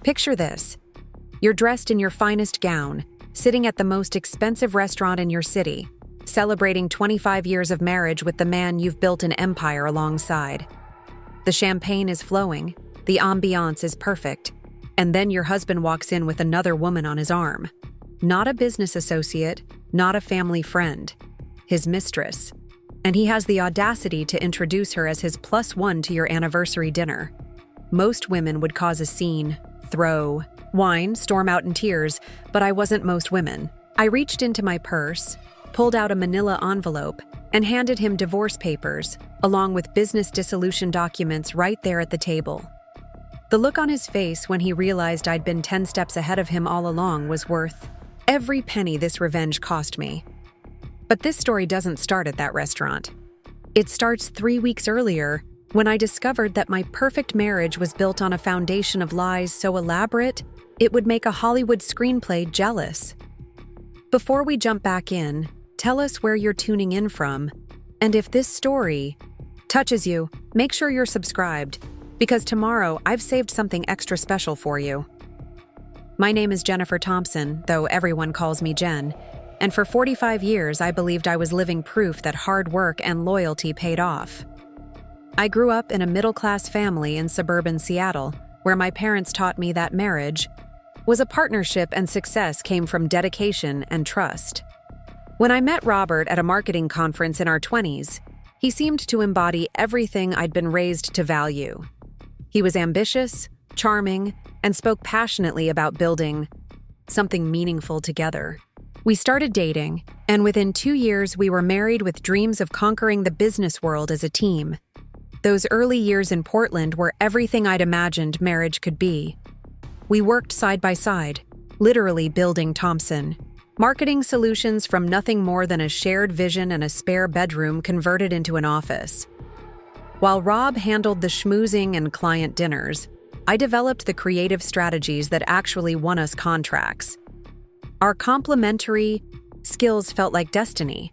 Picture this. You're dressed in your finest gown, sitting at the most expensive restaurant in your city, celebrating 25 years of marriage with the man you've built an empire alongside. The champagne is flowing, the ambiance is perfect, and then your husband walks in with another woman on his arm. Not a business associate, not a family friend, his mistress. And he has the audacity to introduce her as his +1 to your anniversary dinner. Most women would cause a scene, throw, whine, storm out in tears, but I wasn't most women. I reached into my purse, pulled out a manila envelope, and handed him divorce papers, along with business dissolution documents right there at the table. The look on his face when he realized I'd been 10 steps ahead of him all along was worth every penny this revenge cost me. But this story doesn't start at that restaurant. It starts 3 weeks earlier, when I discovered that my perfect marriage was built on a foundation of lies so elaborate, it would make a Hollywood screenplay jealous. Before we jump back in, tell us where you're tuning in from, and if this story touches you, make sure you're subscribed, because tomorrow I've saved something extra special for you. My name is Jennifer Thompson, though everyone calls me Jen, and for 45 years I believed I was living proof that hard work and loyalty paid off. I grew up in a middle-class family in suburban Seattle, where my parents taught me that marriage was a partnership and success came from dedication and trust. When I met Robert at a marketing conference in our 20s, he seemed to embody everything I'd been raised to value. He was ambitious, charming, and spoke passionately about building something meaningful together. We started dating, and within 2 years we were married with dreams of conquering the business world as a team. Those early years in Portland were everything I'd imagined marriage could be. We worked side by side, literally building Thompson. Marketing solutions from nothing more than a shared vision and a spare bedroom converted into an office. While Rob handled the schmoozing and client dinners, I developed the creative strategies that actually won us contracts. Our complementary skills felt like destiny.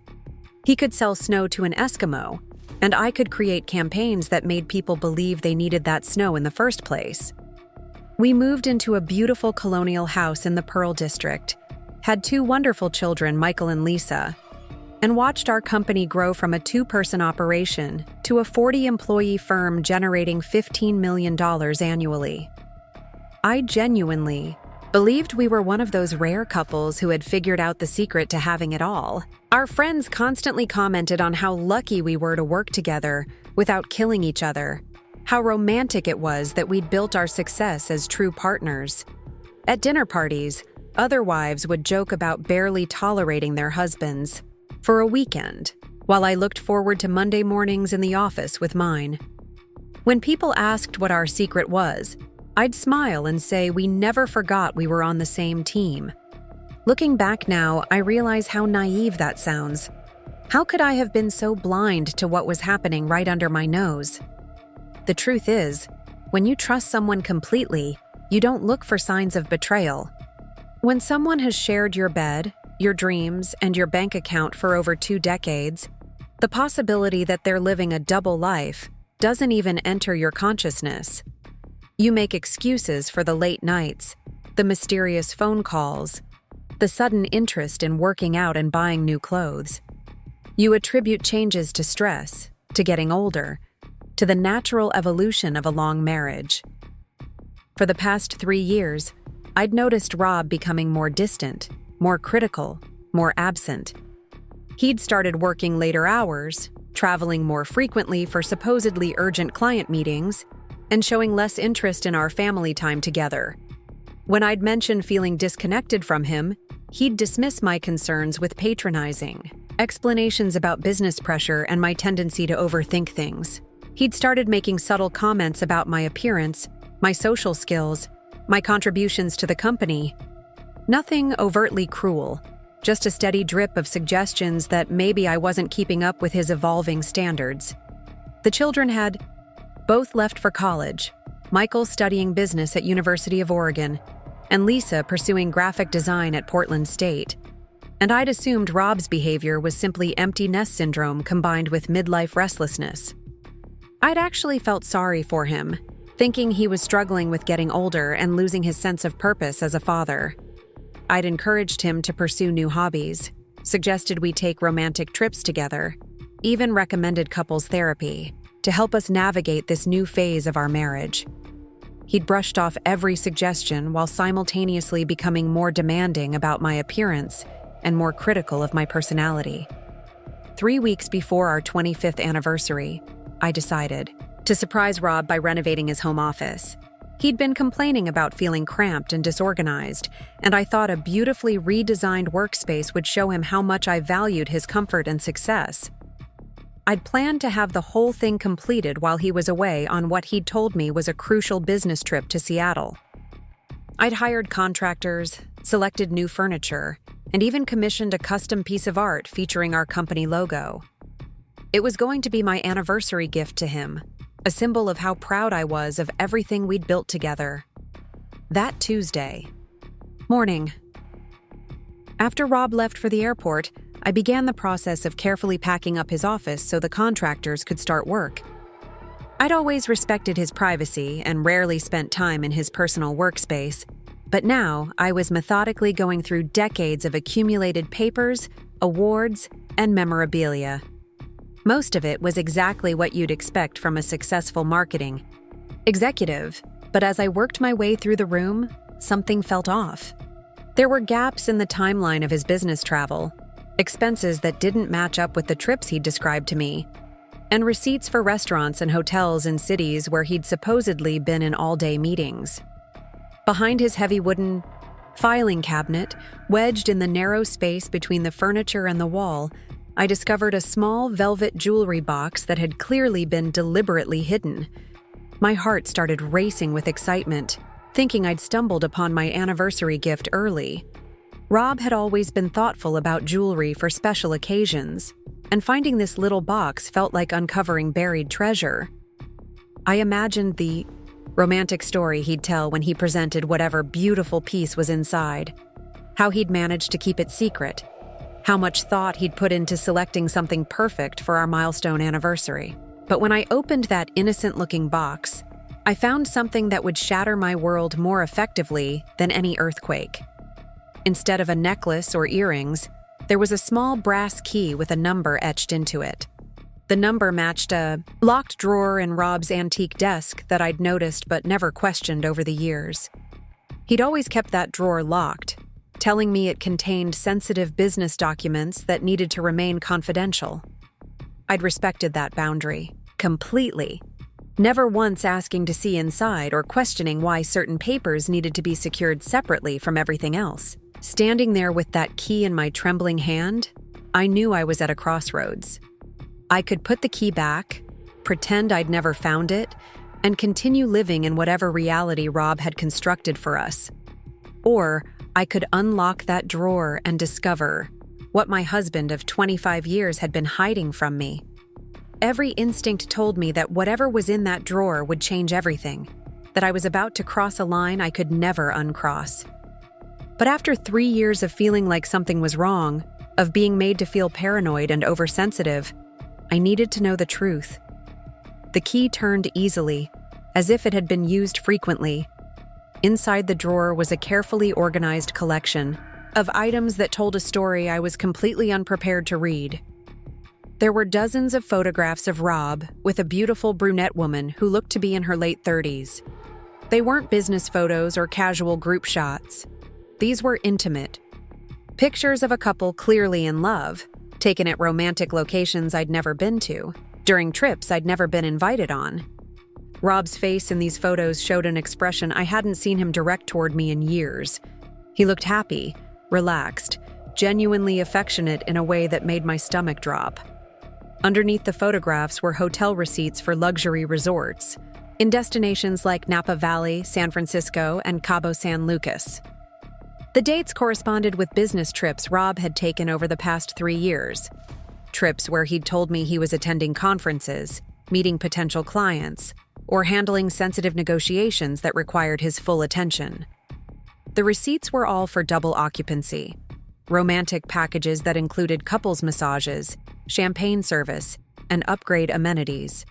He could sell snow to an Eskimo, and I could create campaigns that made people believe they needed that snow in the first place. We moved into a beautiful colonial house in the Pearl District, had 2 wonderful children, Michael and Lisa, and watched our company grow from a 2-person operation to a 40-employee firm generating $15 million annually. I genuinely believed we were one of those rare couples who had figured out the secret to having it all. Our friends constantly commented on how lucky we were to work together without killing each other, how romantic it was that we'd built our success as true partners. At dinner parties, other wives would joke about barely tolerating their husbands for a weekend, while I looked forward to Monday mornings in the office with mine. When people asked what our secret was, I'd smile and say we never forgot we were on the same team. Looking back now, I realize how naive that sounds. How could I have been so blind to what was happening right under my nose? The truth is, when you trust someone completely, you don't look for signs of betrayal. When someone has shared your bed, your dreams, and your bank account for over 2 decades, the possibility that they're living a double life doesn't even enter your consciousness. You make excuses for the late nights, the mysterious phone calls, the sudden interest in working out and buying new clothes. You attribute changes to stress, to getting older, to the natural evolution of a long marriage. For the past 3 years, I'd noticed Rob becoming more distant, more critical, more absent. He'd started working later hours, traveling more frequently for supposedly urgent client meetings, and showing less interest in our family time together. When I'd mention feeling disconnected from him, he'd dismiss my concerns with patronizing explanations about business pressure and my tendency to overthink things. He'd started making subtle comments about my appearance, my social skills, my contributions to the company. Nothing overtly cruel, just a steady drip of suggestions that maybe I wasn't keeping up with his evolving standards. The children had both left for college, Michael studying business at University of Oregon, and Lisa pursuing graphic design at Portland State. And I'd assumed Rob's behavior was simply empty nest syndrome combined with midlife restlessness. I'd actually felt sorry for him, thinking he was struggling with getting older and losing his sense of purpose as a father. I'd encouraged him to pursue new hobbies, suggested we take romantic trips together, even recommended couples therapy to help us navigate this new phase of our marriage. He'd brushed off every suggestion while simultaneously becoming more demanding about my appearance and more critical of my personality. 3 weeks before our 25th anniversary, I decided to surprise Rob by renovating his home office. He'd been complaining about feeling cramped and disorganized, and I thought a beautifully redesigned workspace would show him how much I valued his comfort and success. I'd planned to have the whole thing completed while he was away on what he'd told me was a crucial business trip to Seattle. I'd hired contractors, selected new furniture, and even commissioned a custom piece of art featuring our company logo. It was going to be my anniversary gift to him, a symbol of how proud I was of everything we'd built together. That Tuesday morning, after Rob left for the airport, I began the process of carefully packing up his office so the contractors could start work. I'd always respected his privacy and rarely spent time in his personal workspace, but now I was methodically going through decades of accumulated papers, awards, and memorabilia. Most of it was exactly what you'd expect from a successful marketing executive, but as I worked my way through the room, something felt off. There were gaps in the timeline of his business travel, expenses that didn't match up with the trips he'd described to me, and receipts for restaurants and hotels in cities where he'd supposedly been in all-day meetings. Behind his heavy wooden filing cabinet, wedged in the narrow space between the furniture and the wall, I discovered a small velvet jewelry box that had clearly been deliberately hidden. My heart started racing with excitement, thinking I'd stumbled upon my anniversary gift early. Rob had always been thoughtful about jewelry for special occasions, and finding this little box felt like uncovering buried treasure. I imagined the romantic story he'd tell when he presented whatever beautiful piece was inside, how he'd managed to keep it secret, how much thought he'd put into selecting something perfect for our milestone anniversary. But when I opened that innocent-looking box, I found something that would shatter my world more effectively than any earthquake. Instead of a necklace or earrings, there was a small brass key with a number etched into it. The number matched a locked drawer in Rob's antique desk that I'd noticed but never questioned over the years. He'd always kept that drawer locked, telling me it contained sensitive business documents that needed to remain confidential. I'd respected that boundary completely, never once asking to see inside or questioning why certain papers needed to be secured separately from everything else. Standing there with that key in my trembling hand, I knew I was at a crossroads. I could put the key back, pretend I'd never found it, and continue living in whatever reality Rob had constructed for us. Or I could unlock that drawer and discover what my husband of 25 years had been hiding from me. Every instinct told me that whatever was in that drawer would change everything, that I was about to cross a line I could never uncross. But after 3 years of feeling like something was wrong, of being made to feel paranoid and oversensitive, I needed to know the truth. The key turned easily, as if it had been used frequently. Inside the drawer was a carefully organized collection of items that told a story I was completely unprepared to read. There were dozens of photographs of Rob with a beautiful brunette woman who looked to be in her late 30s. They weren't business photos or casual group shots. These were intimate. Pictures of a couple clearly in love, taken at romantic locations I'd never been to, during trips I'd never been invited on. Rob's face in these photos showed an expression I hadn't seen him direct toward me in years. He looked happy, relaxed, genuinely affectionate in a way that made my stomach drop. Underneath the photographs were hotel receipts for luxury resorts, in destinations like Napa Valley, San Francisco, and Cabo San Lucas. The dates corresponded with business trips Rob had taken over the past 3 years. Trips where he'd told me he was attending conferences, meeting potential clients, or handling sensitive negotiations that required his full attention. The receipts were all for double occupancy, romantic packages that included couples massages, champagne service, and upgrade amenities.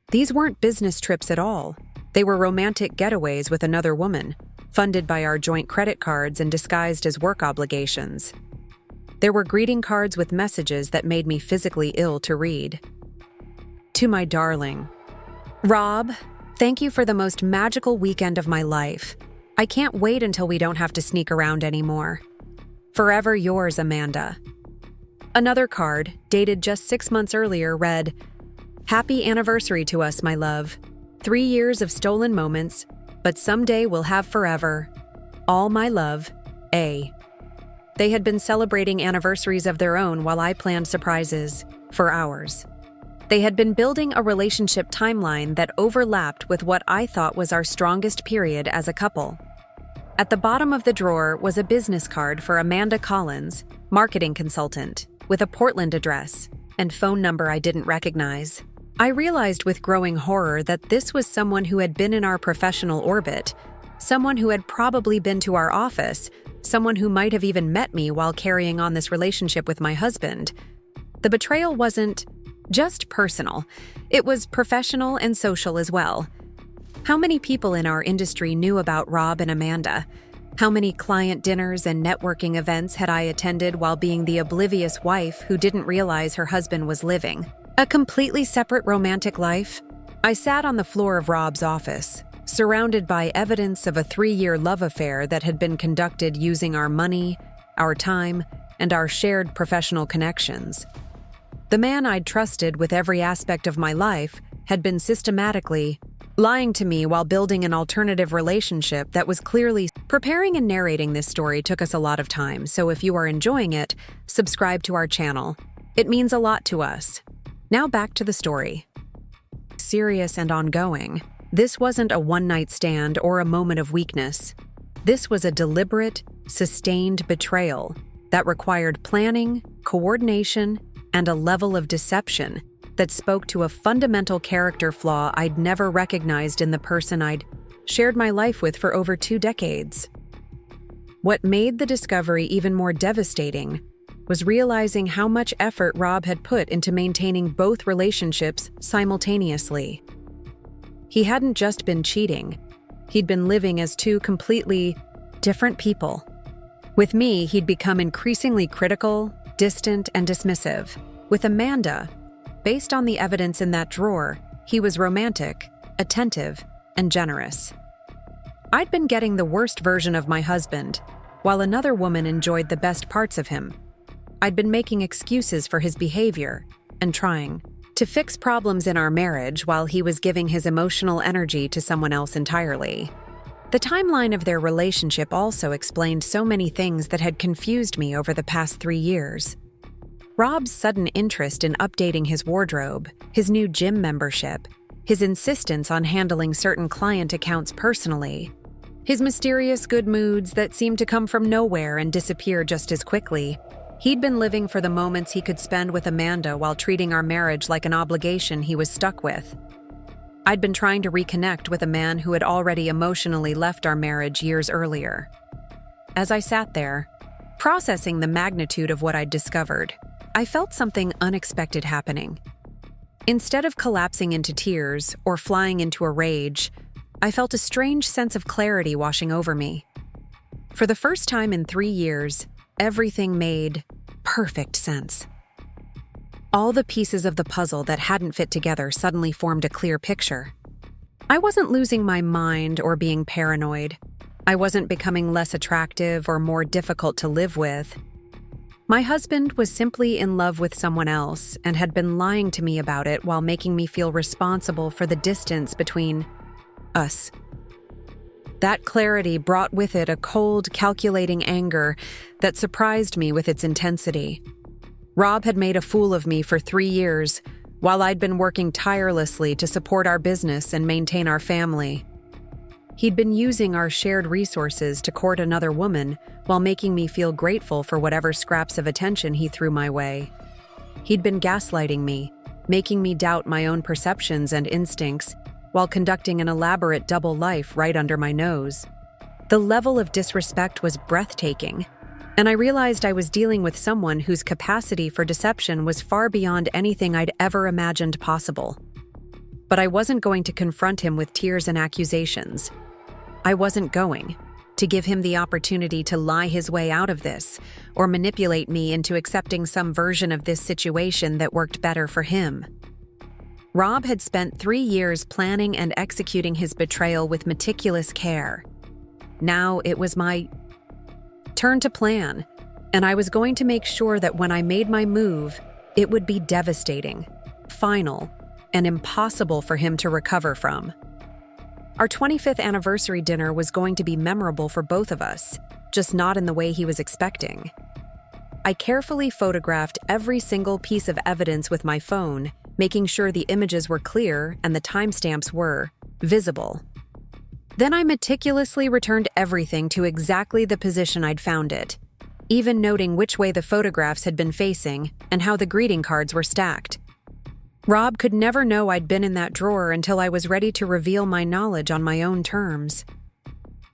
These weren't business trips at all. They were romantic getaways with another woman, funded by our joint credit cards and disguised as work obligations. There were greeting cards with messages that made me physically ill to read. To my darling, Rob, thank you for the most magical weekend of my life. I can't wait until we don't have to sneak around anymore. Forever yours, Amanda. Another card, dated just 6 months earlier, read, Happy anniversary to us, my love. 3 years of stolen moments, but someday we'll have forever. All my love, A. They had been celebrating anniversaries of their own while I planned surprises for ours. They had been building a relationship timeline that overlapped with what I thought was our strongest period as a couple. At the bottom of the drawer was a business card for Amanda Collins, marketing consultant, with a Portland address and phone number I didn't recognize. I realized with growing horror that this was someone who had been in our professional orbit, someone who had probably been to our office, someone who might have even met me while carrying on this relationship with my husband. The betrayal wasn't just personal, it was professional and social as well. How many people in our industry knew about Rob and Amanda? How many client dinners and networking events had I attended while being the oblivious wife who didn't realize her husband was living a completely separate romantic life? I sat on the floor of Rob's office, surrounded by evidence of a 3-year love affair that had been conducted using our money, our time, and our shared professional connections. The man I'd trusted with every aspect of my life had been systematically lying to me while building an alternative relationship that was clearly... Preparing and narrating this story took us a lot of time, so if you are enjoying it, subscribe to our channel. It means a lot to us. Now back to the story. Serious and ongoing, this wasn't a one-night stand or a moment of weakness. This was a deliberate, sustained betrayal that required planning, coordination, and a level of deception that spoke to a fundamental character flaw I'd never recognized in the person I'd shared my life with for over 2 decades. What made the discovery even more devastating was realizing how much effort Rob had put into maintaining both relationships simultaneously. He hadn't just been cheating, he'd been living as 2 completely different people. With me, he'd become increasingly critical, distant, and dismissive. With Amanda, based on the evidence in that drawer, he was romantic, attentive, and generous. I'd been getting the worst version of my husband, while another woman enjoyed the best parts of him. I'd been making excuses for his behavior and trying to fix problems in our marriage while he was giving his emotional energy to someone else entirely. The timeline of their relationship also explained so many things that had confused me over the past 3 years. Rob's sudden interest in updating his wardrobe, his new gym membership, his insistence on handling certain client accounts personally, his mysterious good moods that seemed to come from nowhere and disappear just as quickly. He'd been living for the moments he could spend with Amanda while treating our marriage like an obligation he was stuck with. I'd been trying to reconnect with a man who had already emotionally left our marriage years earlier. As I sat there, processing the magnitude of what I'd discovered, I felt something unexpected happening. Instead of collapsing into tears or flying into a rage, I felt a strange sense of clarity washing over me. For the first time in 3 years, everything made perfect sense. All the pieces of the puzzle that hadn't fit together suddenly formed a clear picture. I wasn't losing my mind or being paranoid. I wasn't becoming less attractive or more difficult to live with. My husband was simply in love with someone else and had been lying to me about it while making me feel responsible for the distance between us. That clarity brought with it a cold, calculating anger that surprised me with its intensity. Rob had made a fool of me for 3 years, while I'd been working tirelessly to support our business and maintain our family. He'd been using our shared resources to court another woman while making me feel grateful for whatever scraps of attention he threw my way. He'd been gaslighting me, making me doubt my own perceptions and instincts, while conducting an elaborate double life right under my nose. The level of disrespect was breathtaking, and I realized I was dealing with someone whose capacity for deception was far beyond anything I'd ever imagined possible. But I wasn't going to confront him with tears and accusations. I wasn't going to give him the opportunity to lie his way out of this or manipulate me into accepting some version of this situation that worked better for him. Rob had spent 3 years planning and executing his betrayal with meticulous care. Now it was my turn to plan, and I was going to make sure that when I made my move, it would be devastating, final, and impossible for him to recover from. Our 25th anniversary dinner was going to be memorable for both of us, just not in the way he was expecting. I carefully photographed every single piece of evidence with my phone, making sure the images were clear and the timestamps were visible. Then I meticulously returned everything to exactly the position I'd found it, even noting which way the photographs had been facing and how the greeting cards were stacked. Rob could never know I'd been in that drawer until I was ready to reveal my knowledge on my own terms.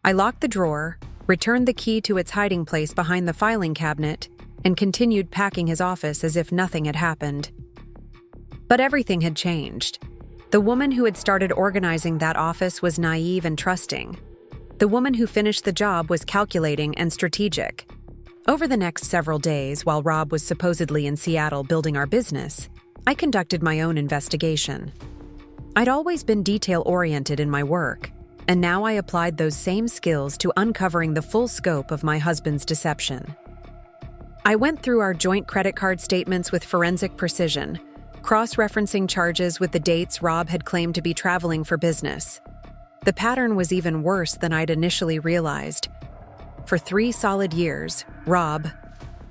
I locked the drawer, returned the key to its hiding place behind the filing cabinet, and continued packing his office as if nothing had happened. But everything had changed. The woman who had started organizing that office was naive and trusting. The woman who finished the job was calculating and strategic. Over the next several days, while Rob was supposedly in Seattle building our business, I conducted my own investigation. I'd always been detail-oriented in my work, and now I applied those same skills to uncovering the full scope of my husband's deception. I went through our joint credit card statements with forensic precision, cross-referencing charges with the dates Rob had claimed to be traveling for business. The pattern was even worse than I'd initially realized. For 3 solid years, Rob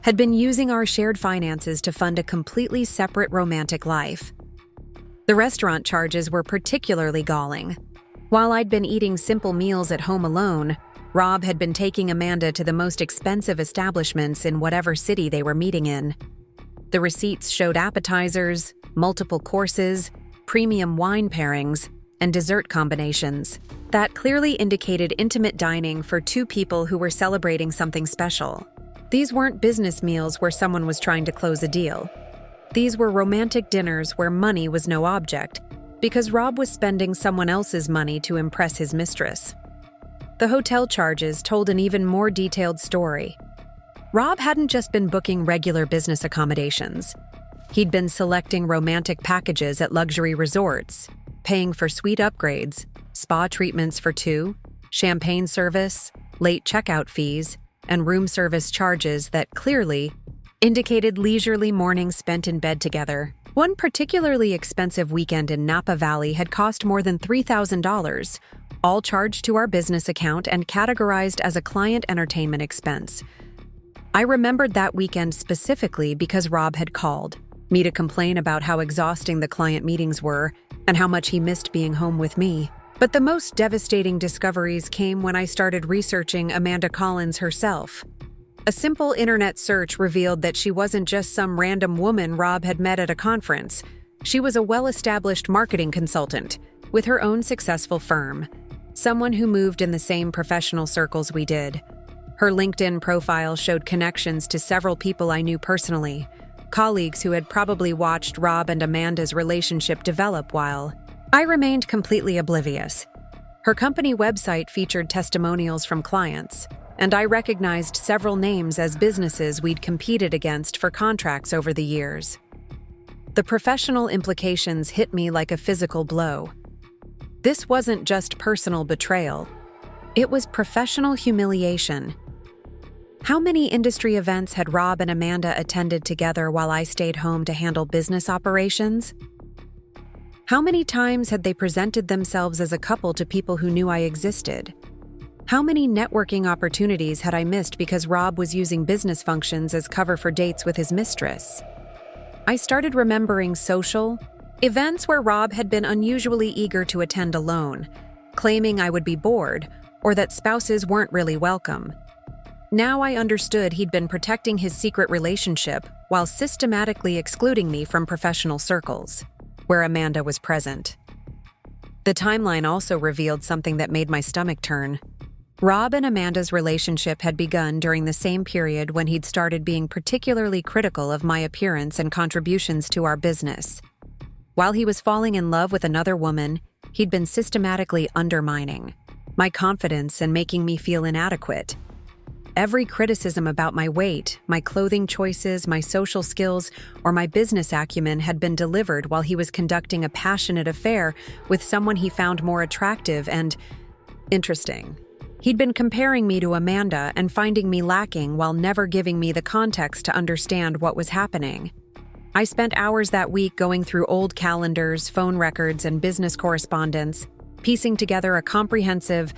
had been using our shared finances to fund a completely separate romantic life. The restaurant charges were particularly galling. While I'd been eating simple meals at home alone, Rob had been taking Amanda to the most expensive establishments in whatever city they were meeting in. The receipts showed appetizers, multiple courses, premium wine pairings, and dessert combinations that clearly indicated intimate dining for 2 people who were celebrating something special. These weren't business meals where someone was trying to close a deal. These were romantic dinners where money was no object, because Rob was spending someone else's money to impress his mistress. The hotel charges told an even more detailed story. Rob hadn't just been booking regular business accommodations. He'd been selecting romantic packages at luxury resorts, paying for suite upgrades, spa treatments for 2, champagne service, late checkout fees, and room service charges that clearly indicated leisurely mornings spent in bed together. One particularly expensive weekend in Napa Valley had cost more than $3,000, all charged to our business account and categorized as a client entertainment expense. I remembered that weekend specifically because Rob had called me to complain about how exhausting the client meetings were and how much he missed being home with me. But the most devastating discoveries came when I started researching Amanda Collins herself. A simple internet search revealed that she wasn't just some random woman Rob had met at a conference. She was a well-established marketing consultant with her own successful firm, someone who moved in the same professional circles we did. Her LinkedIn profile showed connections to several people I knew personally, colleagues who had probably watched Rob and Amanda's relationship develop while I remained completely oblivious. Her company website featured testimonials from clients, and I recognized several names as businesses we'd competed against for contracts over the years. The professional implications hit me like a physical blow. This wasn't just personal betrayal. It was professional humiliation. How many industry events had Rob and Amanda attended together while I stayed home to handle business operations? How many times had they presented themselves as a couple to people who knew I existed? How many networking opportunities had I missed because Rob was using business functions as cover for dates with his mistress? I started remembering social events where Rob had been unusually eager to attend alone, claiming I would be bored or that spouses weren't really welcome. Now I understood he'd been protecting his secret relationship while systematically excluding me from professional circles, where Amanda was present. The timeline also revealed something that made my stomach turn. Rob and Amanda's relationship had begun during the same period when he'd started being particularly critical of my appearance and contributions to our business. While he was falling in love with another woman, he'd been systematically undermining my confidence and making me feel inadequate. Every criticism about my weight, my clothing choices, my social skills, or my business acumen had been delivered while he was conducting a passionate affair with someone he found more attractive and interesting. He'd been comparing me to Amanda and finding me lacking while never giving me the context to understand what was happening. I spent hours that week going through old calendars, phone records, and business correspondence, piecing together a comprehensive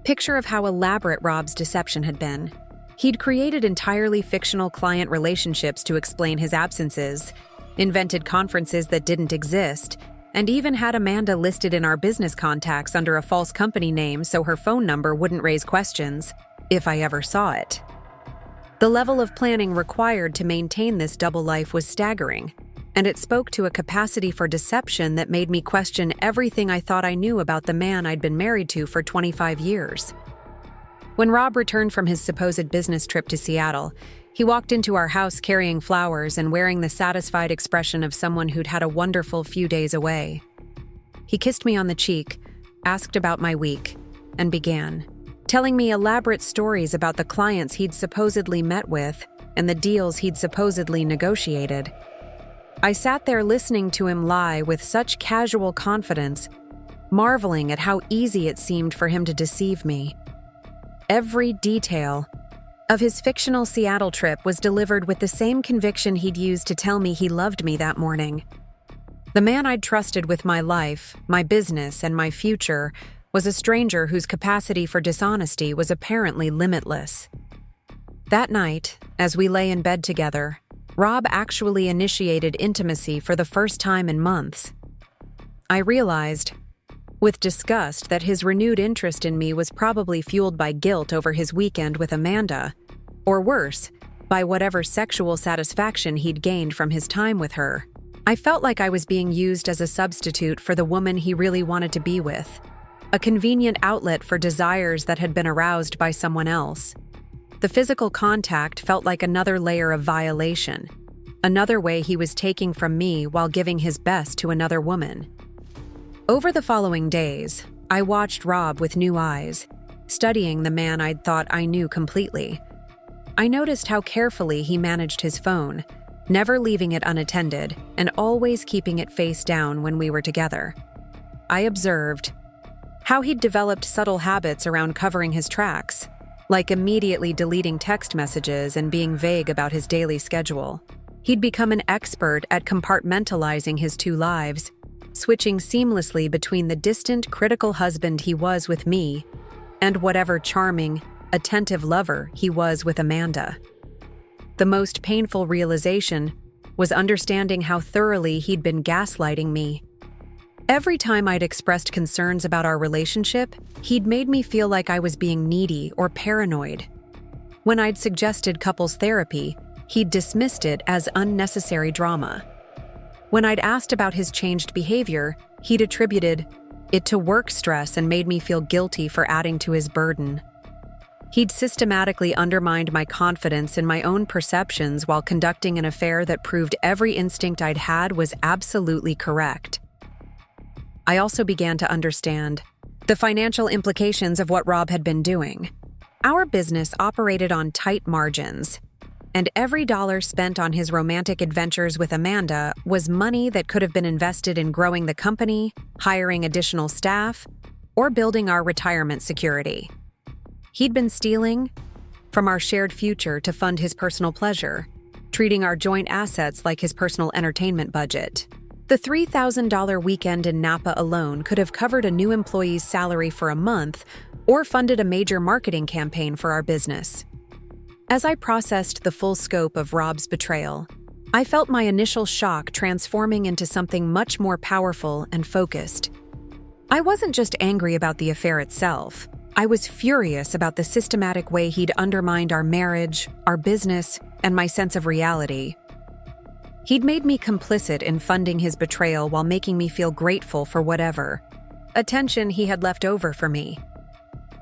picture of how elaborate Rob's deception had been. He'd created entirely fictional client relationships to explain his absences, invented conferences that didn't exist, and even had Amanda listed in our business contacts under a false company name so her phone number wouldn't raise questions, if I ever saw it. The level of planning required to maintain this double life was staggering, and it spoke to a capacity for deception that made me question everything I thought I knew about the man I'd been married to for 25 years. When Rob returned from his supposed business trip to Seattle, he walked into our house carrying flowers and wearing the satisfied expression of someone who'd had a wonderful few days away. He kissed me on the cheek, asked about my week, and began telling me elaborate stories about the clients he'd supposedly met with and the deals he'd supposedly negotiated. I sat there listening to him lie with such casual confidence, marveling at how easy it seemed for him to deceive me. Every detail of his fictional Seattle trip was delivered with the same conviction he'd used to tell me he loved me that morning. The man I'd trusted with my life, my business, and my future was a stranger whose capacity for dishonesty was apparently limitless. That night, as we lay in bed together, Rob actually initiated intimacy for the first time in months. I realized, with disgust, that his renewed interest in me was probably fueled by guilt over his weekend with Amanda, or worse, by whatever sexual satisfaction he'd gained from his time with her. I felt like I was being used as a substitute for the woman he really wanted to be with, a convenient outlet for desires that had been aroused by someone else. The physical contact felt like another layer of violation, another way he was taking from me while giving his best to another woman. Over the following days, I watched Rob with new eyes, studying the man I'd thought I knew completely. I noticed how carefully he managed his phone, never leaving it unattended and always keeping it face down when we were together. I observed how he'd developed subtle habits around covering his tracks, like immediately deleting text messages and being vague about his daily schedule. He'd become an expert at compartmentalizing his two lives, switching seamlessly between the distant, critical husband he was with me and whatever charming, attentive lover he was with Amanda. The most painful realization was understanding how thoroughly he'd been gaslighting me. Every time I'd expressed concerns about our relationship, he'd made me feel like I was being needy or paranoid. When I'd suggested couples therapy, he'd dismissed it as unnecessary drama. When I'd asked about his changed behavior, he'd attributed it to work stress and made me feel guilty for adding to his burden. He'd systematically undermined my confidence in my own perceptions while conducting an affair that proved every instinct I'd had was absolutely correct. I also began to understand the financial implications of what Rob had been doing. Our business operated on tight margins, and every dollar spent on his romantic adventures with Amanda was money that could have been invested in growing the company, hiring additional staff, or building our retirement security. He'd been stealing from our shared future to fund his personal pleasure, treating our joint assets like his personal entertainment budget. The $3,000 weekend in Napa alone could have covered a new employee's salary for a month or funded a major marketing campaign for our business. As I processed the full scope of Rob's betrayal, I felt my initial shock transforming into something much more powerful and focused. I wasn't just angry about the affair itself. I was furious about the systematic way he'd undermined our marriage, our business, and my sense of reality. He'd made me complicit in funding his betrayal while making me feel grateful for whatever attention he had left over for me.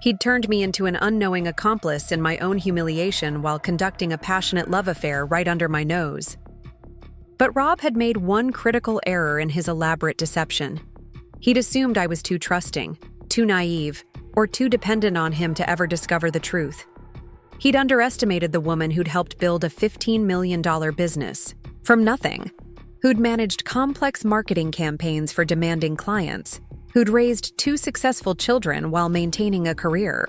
He'd turned me into an unknowing accomplice in my own humiliation while conducting a passionate love affair right under my nose. But Rob had made one critical error in his elaborate deception. He'd assumed I was too trusting, too naive, or too dependent on him to ever discover the truth. He'd underestimated the woman who'd helped build a $15 million business from nothing, who'd managed complex marketing campaigns for demanding clients, who'd raised 2 successful children while maintaining a career.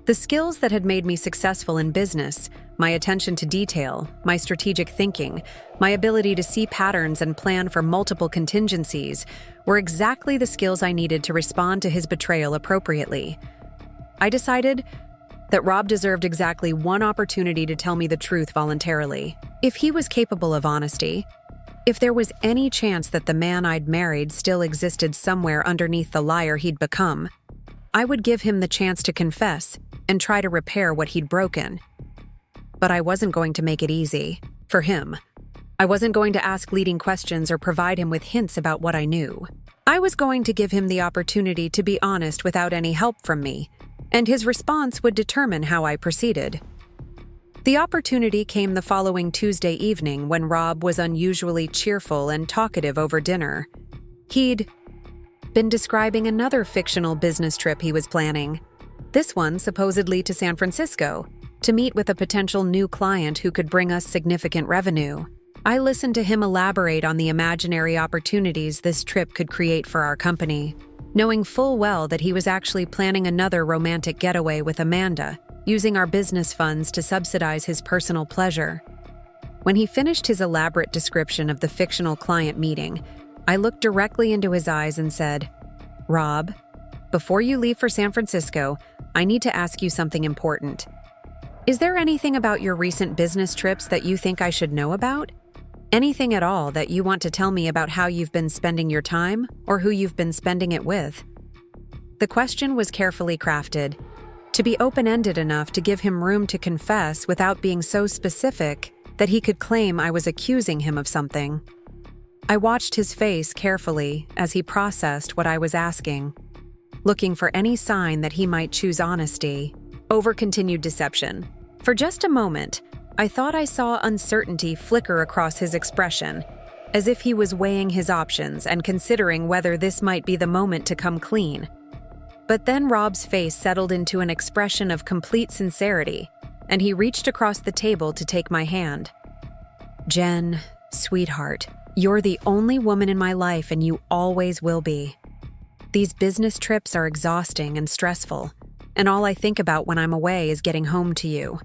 The skills that had made me successful in business, my attention to detail, my strategic thinking, my ability to see patterns and plan for multiple contingencies, were exactly the skills I needed to respond to his betrayal appropriately. I decided that Rob deserved exactly one opportunity to tell me the truth voluntarily. If he was capable of honesty, if there was any chance that the man I'd married still existed somewhere underneath the liar he'd become, I would give him the chance to confess and try to repair what he'd broken. But I wasn't going to make it easy for him. I wasn't going to ask leading questions or provide him with hints about what I knew. I was going to give him the opportunity to be honest without any help from me, and his response would determine how I proceeded. The opportunity came the following Tuesday evening when Rob was unusually cheerful and talkative over dinner. He'd been describing another fictional business trip he was planning, this one supposedly to San Francisco, to meet with a potential new client who could bring us significant revenue. I listened to him elaborate on the imaginary opportunities this trip could create for our company, knowing full well that he was actually planning another romantic getaway with Amanda, using our business funds to subsidize his personal pleasure. When he finished his elaborate description of the fictional client meeting, I looked directly into his eyes and said, "Rob, before you leave for San Francisco, I need to ask you something important. Is there anything about your recent business trips that you think I should know about? Anything at all that you want to tell me about how you've been spending your time or who you've been spending it with?" The question was carefully crafted, to be open-ended enough to give him room to confess without being so specific that he could claim I was accusing him of something. I watched his face carefully as he processed what I was asking, looking for any sign that he might choose honesty over continued deception. For just a moment, I thought I saw uncertainty flicker across his expression, as if he was weighing his options and considering whether this might be the moment to come clean. But then Rob's face settled into an expression of complete sincerity, and he reached across the table to take my hand. "Jen, sweetheart, you're the only woman in my life and you always will be. These business trips are exhausting and stressful, and all I think about when I'm away is getting home to you.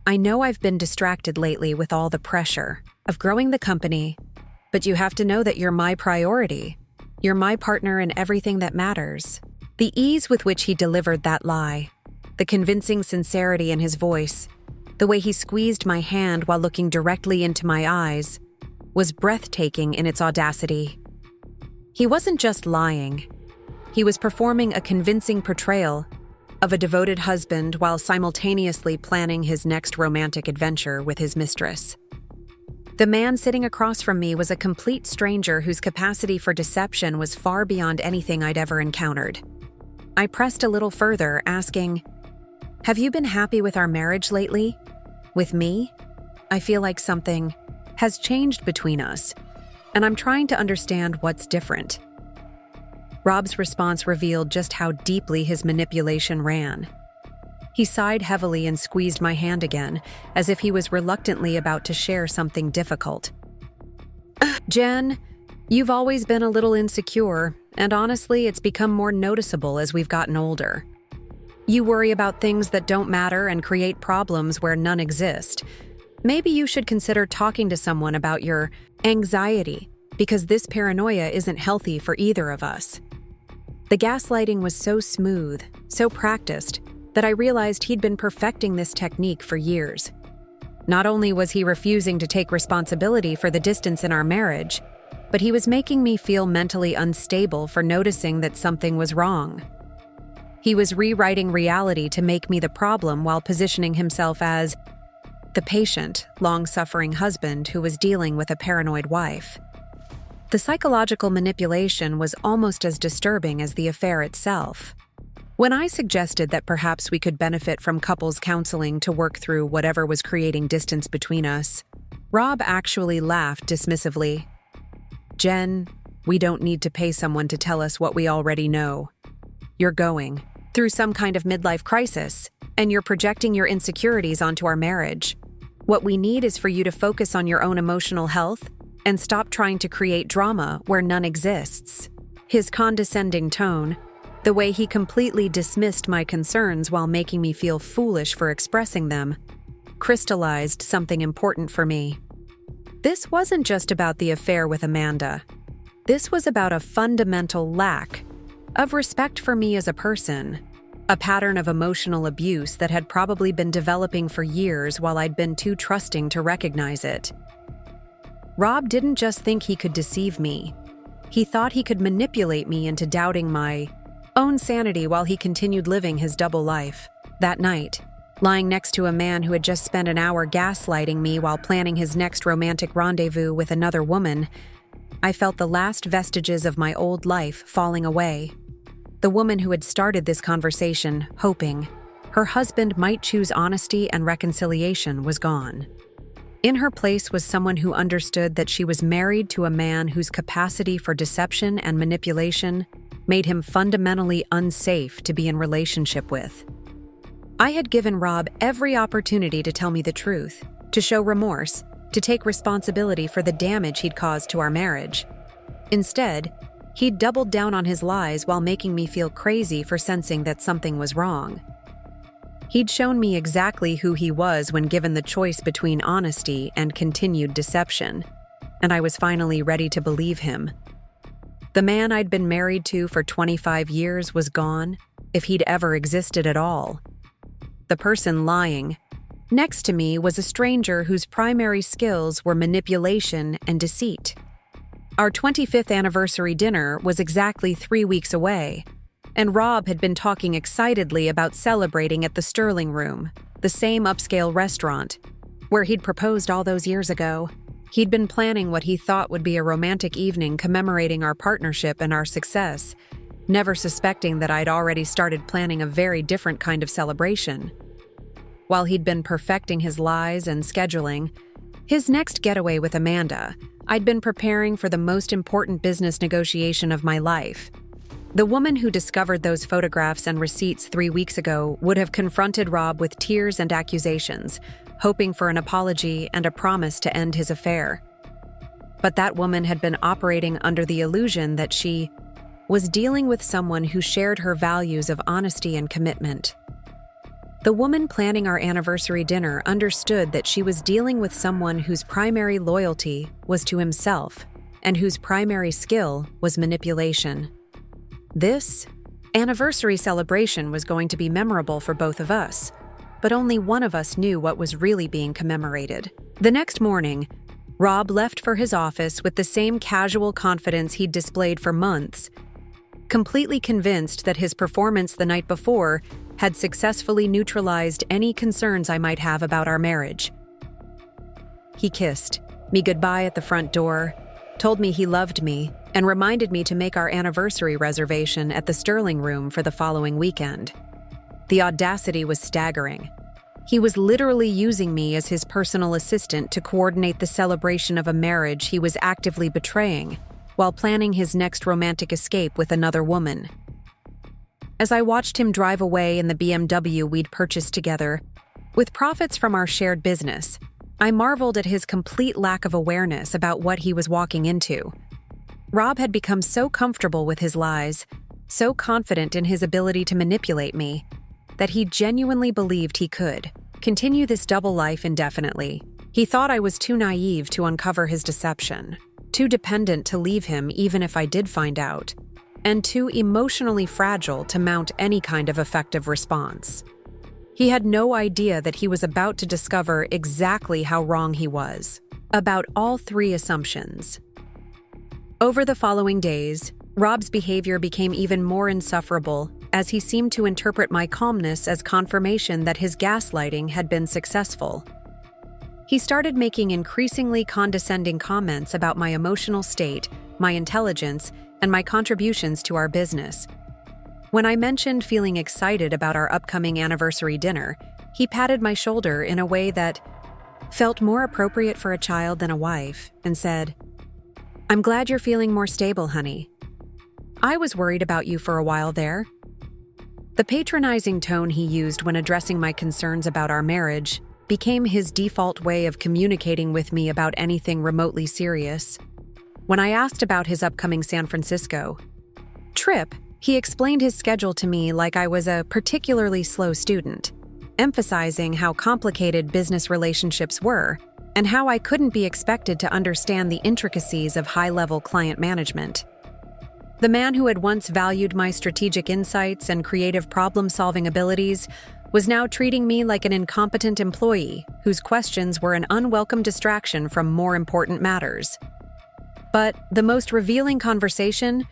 I know I've been distracted lately with all the pressure of growing the company, but you have to know that you're my priority. You're my partner in everything that matters." The ease with which he delivered that lie, the convincing sincerity in his voice, the way he squeezed my hand while looking directly into my eyes, was breathtaking in its audacity. He wasn't just lying. He was performing a convincing portrayal of a devoted husband while simultaneously planning his next romantic adventure with his mistress. The man sitting across from me was a complete stranger whose capacity for deception was far beyond anything I'd ever encountered. I pressed a little further, asking, "Have you been happy with our marriage lately? With me? I feel like something has changed between us, and I'm trying to understand what's different." Rob's response revealed just how deeply his manipulation ran. He sighed heavily and squeezed my hand again, as if he was reluctantly about to share something difficult. "Jen, you've always been a little insecure, and honestly, it's become more noticeable as we've gotten older. You worry about things that don't matter and create problems where none exist. Maybe you should consider talking to someone about your anxiety, because this paranoia isn't healthy for either of us." The gaslighting was so smooth, so practiced, that I realized he'd been perfecting this technique for years. Not only was he refusing to take responsibility for the distance in our marriage, but he was making me feel mentally unstable for noticing that something was wrong. He was rewriting reality to make me the problem while positioning himself as the patient, long-suffering husband who was dealing with a paranoid wife. The psychological manipulation was almost as disturbing as the affair itself. When I suggested that perhaps we could benefit from couples counseling to work through whatever was creating distance between us, Rob actually laughed dismissively. "Jen, we don't need to pay someone to tell us what we already know. You're going through some kind of midlife crisis, and you're projecting your insecurities onto our marriage. What we need is for you to focus on your own emotional health and stop trying to create drama where none exists." His condescending tone, the way he completely dismissed my concerns while making me feel foolish for expressing them, crystallized something important for me. This wasn't just about the affair with Amanda. This was about a fundamental lack of respect for me as a person, a pattern of emotional abuse that had probably been developing for years while I'd been too trusting to recognize it. Rob didn't just think he could deceive me. He thought he could manipulate me into doubting my own sanity while he continued living his double life. That night, lying next to a man who had just spent an hour gaslighting me while planning his next romantic rendezvous with another woman, I felt the last vestiges of my old life falling away. The woman who had started this conversation, hoping her husband might choose honesty and reconciliation, was gone. In her place was someone who understood that she was married to a man whose capacity for deception and manipulation made him fundamentally unsafe to be in relationship with. I had given Rob every opportunity to tell me the truth, to show remorse, to take responsibility for the damage he'd caused to our marriage. Instead, he'd doubled down on his lies while making me feel crazy for sensing that something was wrong. He'd shown me exactly who he was when given the choice between honesty and continued deception, and I was finally ready to believe him. The man I'd been married to for 25 years was gone, if he'd ever existed at all. The person lying next to me was a stranger whose primary skills were manipulation and deceit. Our 25th anniversary dinner was exactly 3 weeks away, and Rob had been talking excitedly about celebrating at the Sterling Room, the same upscale restaurant, where he'd proposed all those years ago. He'd been planning what he thought would be a romantic evening commemorating our partnership and our success, never suspecting that I'd already started planning a very different kind of celebration. While he'd been perfecting his lies and scheduling his next getaway with Amanda, I'd been preparing for the most important business negotiation of my life. The woman who discovered those photographs and receipts 3 weeks ago would have confronted Rob with tears and accusations, hoping for an apology and a promise to end his affair. But that woman had been operating under the illusion that she was dealing with someone who shared her values of honesty and commitment. The woman planning our anniversary dinner understood that she was dealing with someone whose primary loyalty was to himself and whose primary skill was manipulation. This anniversary celebration was going to be memorable for both of us, but only one of us knew what was really being commemorated. The next morning, Rob left for his office with the same casual confidence he'd displayed for months, completely convinced that his performance the night before had successfully neutralized any concerns I might have about our marriage. He kissed me goodbye at the front door, told me he loved me, and reminded me to make our anniversary reservation at the Sterling Room for the following weekend. The audacity was staggering. He was literally using me as his personal assistant to coordinate the celebration of a marriage he was actively betraying, while planning his next romantic escape with another woman. As I watched him drive away in the BMW we'd purchased together, with profits from our shared business, I marveled at his complete lack of awareness about what he was walking into. Rob had become so comfortable with his lies, so confident in his ability to manipulate me, that he genuinely believed he could continue this double life indefinitely. He thought I was too naive to uncover his deception, too dependent to leave him even if I did find out, and too emotionally fragile to mount any kind of effective response. He had no idea that he was about to discover exactly how wrong he was about all three assumptions. Over the following days, Rob's behavior became even more insufferable as he seemed to interpret my calmness as confirmation that his gaslighting had been successful. He started making increasingly condescending comments about my emotional state, my intelligence, and my contributions to our business. When I mentioned feeling excited about our upcoming anniversary dinner, he patted my shoulder in a way that felt more appropriate for a child than a wife, and said, "I'm glad you're feeling more stable, honey. I was worried about you for a while there." The patronizing tone he used when addressing my concerns about our marriage became his default way of communicating with me about anything remotely serious. When I asked about his upcoming San Francisco trip, he explained his schedule to me like I was a particularly slow student, emphasizing how complicated business relationships were and how I couldn't be expected to understand the intricacies of high-level client management. The man who had once valued my strategic insights and creative problem-solving abilities was now treating me like an incompetent employee whose questions were an unwelcome distraction from more important matters. But the most revealing conversation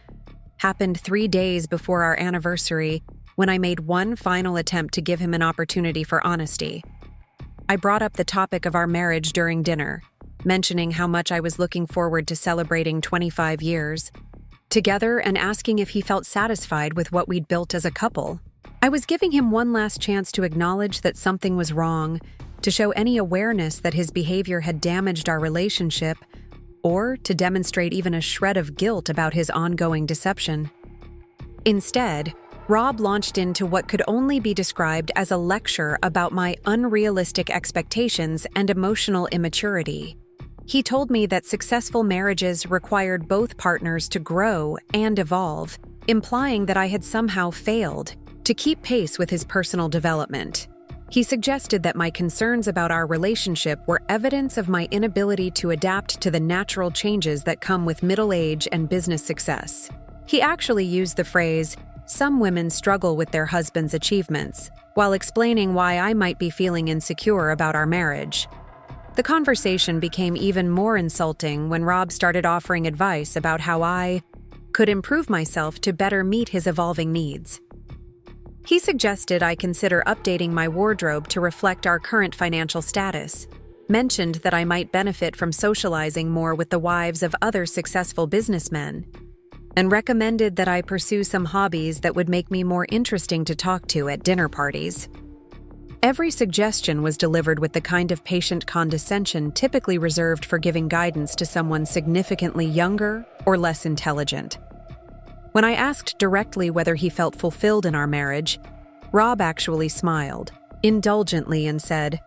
happened 3 days before our anniversary, when I made one final attempt to give him an opportunity for honesty. I brought up the topic of our marriage during dinner, mentioning how much I was looking forward to celebrating 25 years together and asking if he felt satisfied with what we'd built as a couple. I was giving him one last chance to acknowledge that something was wrong, to show any awareness that his behavior had damaged our relationship, or to demonstrate even a shred of guilt about his ongoing deception. Instead, Rob launched into what could only be described as a lecture about my unrealistic expectations and emotional immaturity. He told me that successful marriages required both partners to grow and evolve, implying that I had somehow failed to keep pace with his personal development. He suggested that my concerns about our relationship were evidence of my inability to adapt to the natural changes that come with middle age and business success. He actually used the phrase, "Some women struggle with their husband's achievements," while explaining why I might be feeling insecure about our marriage. The conversation became even more insulting when Rob started offering advice about how I could improve myself to better meet his evolving needs. He suggested I consider updating my wardrobe to reflect our current financial status, mentioned that I might benefit from socializing more with the wives of other successful businessmen, and recommended that I pursue some hobbies that would make me more interesting to talk to at dinner parties. Every suggestion was delivered with the kind of patient condescension typically reserved for giving guidance to someone significantly younger or less intelligent. When I asked directly whether he felt fulfilled in our marriage, Rob actually smiled indulgently and said,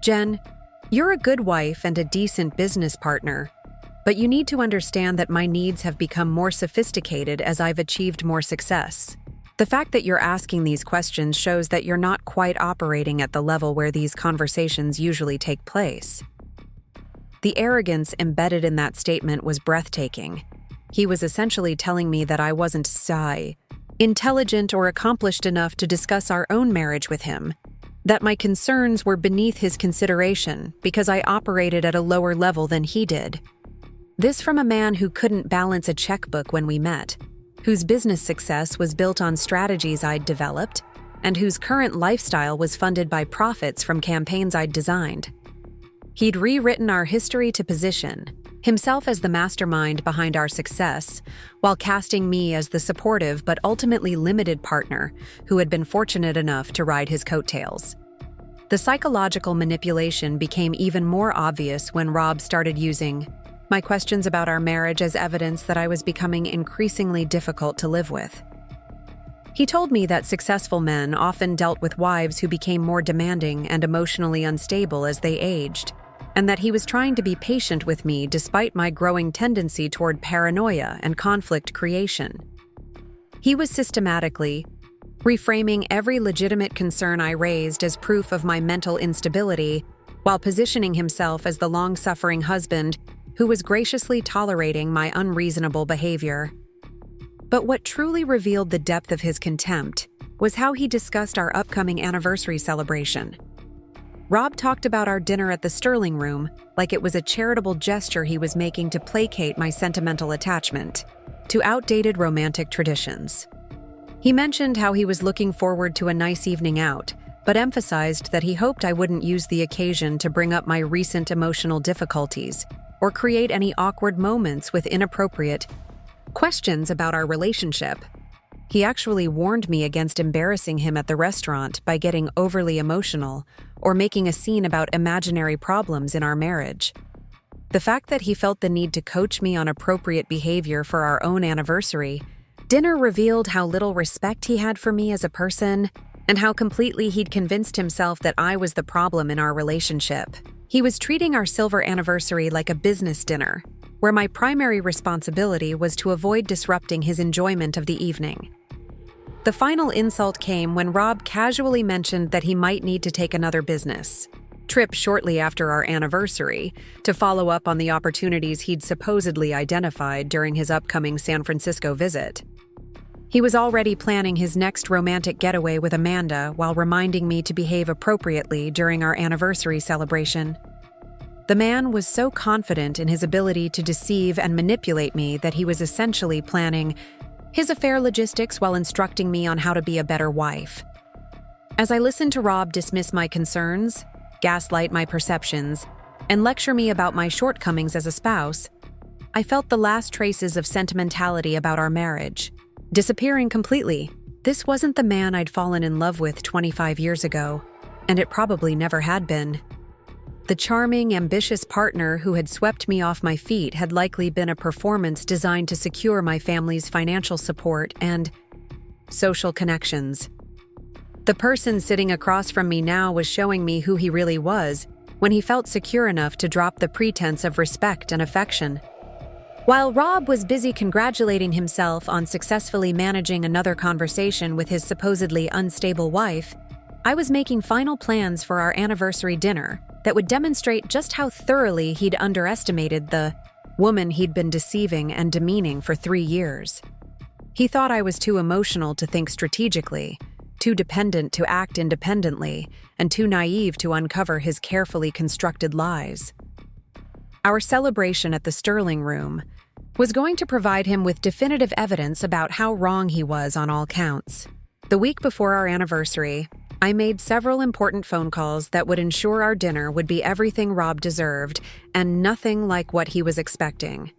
"Jen, you're a good wife and a decent business partner, but you need to understand that my needs have become more sophisticated as I've achieved more success. The fact that you're asking these questions shows that you're not quite operating at the level where these conversations usually take place." The arrogance embedded in that statement was breathtaking. He was essentially telling me that I wasn't intelligent or accomplished enough to discuss our own marriage with him, that my concerns were beneath his consideration because I operated at a lower level than he did. This from a man who couldn't balance a checkbook when we met, whose business success was built on strategies I'd developed, and whose current lifestyle was funded by profits from campaigns I'd designed. He'd rewritten our history to position himself as the mastermind behind our success, while casting me as the supportive but ultimately limited partner who had been fortunate enough to ride his coattails. The psychological manipulation became even more obvious when Rob started using my questions about our marriage as evidence that I was becoming increasingly difficult to live with. He told me that successful men often dealt with wives who became more demanding and emotionally unstable as they aged, and that he was trying to be patient with me despite my growing tendency toward paranoia and conflict creation. He was systematically reframing every legitimate concern I raised as proof of my mental instability, while positioning himself as the long-suffering husband who was graciously tolerating my unreasonable behavior. But what truly revealed the depth of his contempt was how he discussed our upcoming anniversary celebration. Rob talked about our dinner at the Sterling Room like it was a charitable gesture he was making to placate my sentimental attachment to outdated romantic traditions. He mentioned how he was looking forward to a nice evening out, but emphasized that he hoped I wouldn't use the occasion to bring up my recent emotional difficulties or create any awkward moments with inappropriate questions about our relationship. He actually warned me against embarrassing him at the restaurant by getting overly emotional or making a scene about imaginary problems in our marriage. The fact that he felt the need to coach me on appropriate behavior for our own anniversary dinner revealed how little respect he had for me as a person and how completely he'd convinced himself that I was the problem in our relationship. He was treating our silver anniversary like a business dinner, where my primary responsibility was to avoid disrupting his enjoyment of the evening. The final insult came when Rob casually mentioned that he might need to take another business trip shortly after our anniversary to follow up on the opportunities he'd supposedly identified during his upcoming San Francisco visit. He was already planning his next romantic getaway with Amanda while reminding me to behave appropriately during our anniversary celebration. The man was so confident in his ability to deceive and manipulate me that he was essentially planning his affair logistics while instructing me on how to be a better wife. As I listened to Rob dismiss my concerns, gaslight my perceptions, and lecture me about my shortcomings as a spouse, I felt the last traces of sentimentality about our marriage disappearing completely. This wasn't the man I'd fallen in love with 25 years ago, and it probably never had been. The charming, ambitious partner who had swept me off my feet had likely been a performance designed to secure my family's financial support and social connections. The person sitting across from me now was showing me who he really was when he felt secure enough to drop the pretense of respect and affection. While Rob was busy congratulating himself on successfully managing another conversation with his supposedly unstable wife, I was making final plans for our anniversary dinner that would demonstrate just how thoroughly he'd underestimated the woman he'd been deceiving and demeaning for 3 years. He thought I was too emotional to think strategically, too dependent to act independently, and too naive to uncover his carefully constructed lies. Our celebration at the Sterling Room was going to provide him with definitive evidence about how wrong he was on all counts. The week before our anniversary, I made several important phone calls that would ensure our dinner would be everything Rob deserved and nothing like what he was expecting.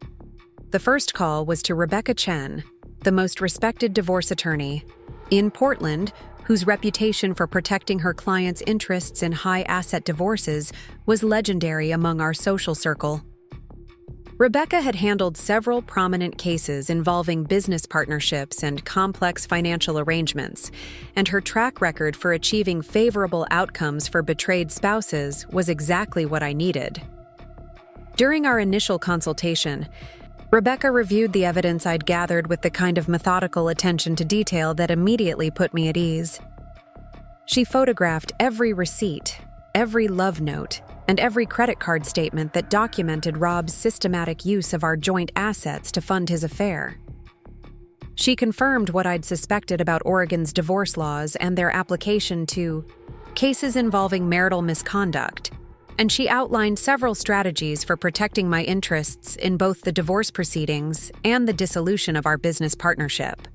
The first call was to Rebecca Chen, the most respected divorce attorney in Portland, whose reputation for protecting her clients' interests in high-asset divorces was legendary among our social circle. Rebecca had handled several prominent cases involving business partnerships and complex financial arrangements, and her track record for achieving favorable outcomes for betrayed spouses was exactly what I needed. During our initial consultation, Rebecca reviewed the evidence I'd gathered with the kind of methodical attention to detail that immediately put me at ease. She photographed every receipt, every love note, and every credit card statement that documented Rob's systematic use of our joint assets to fund his affair. She confirmed what I'd suspected about Oregon's divorce laws and their application to cases involving marital misconduct, and she outlined several strategies for protecting my interests in both the divorce proceedings and the dissolution of our business partnership.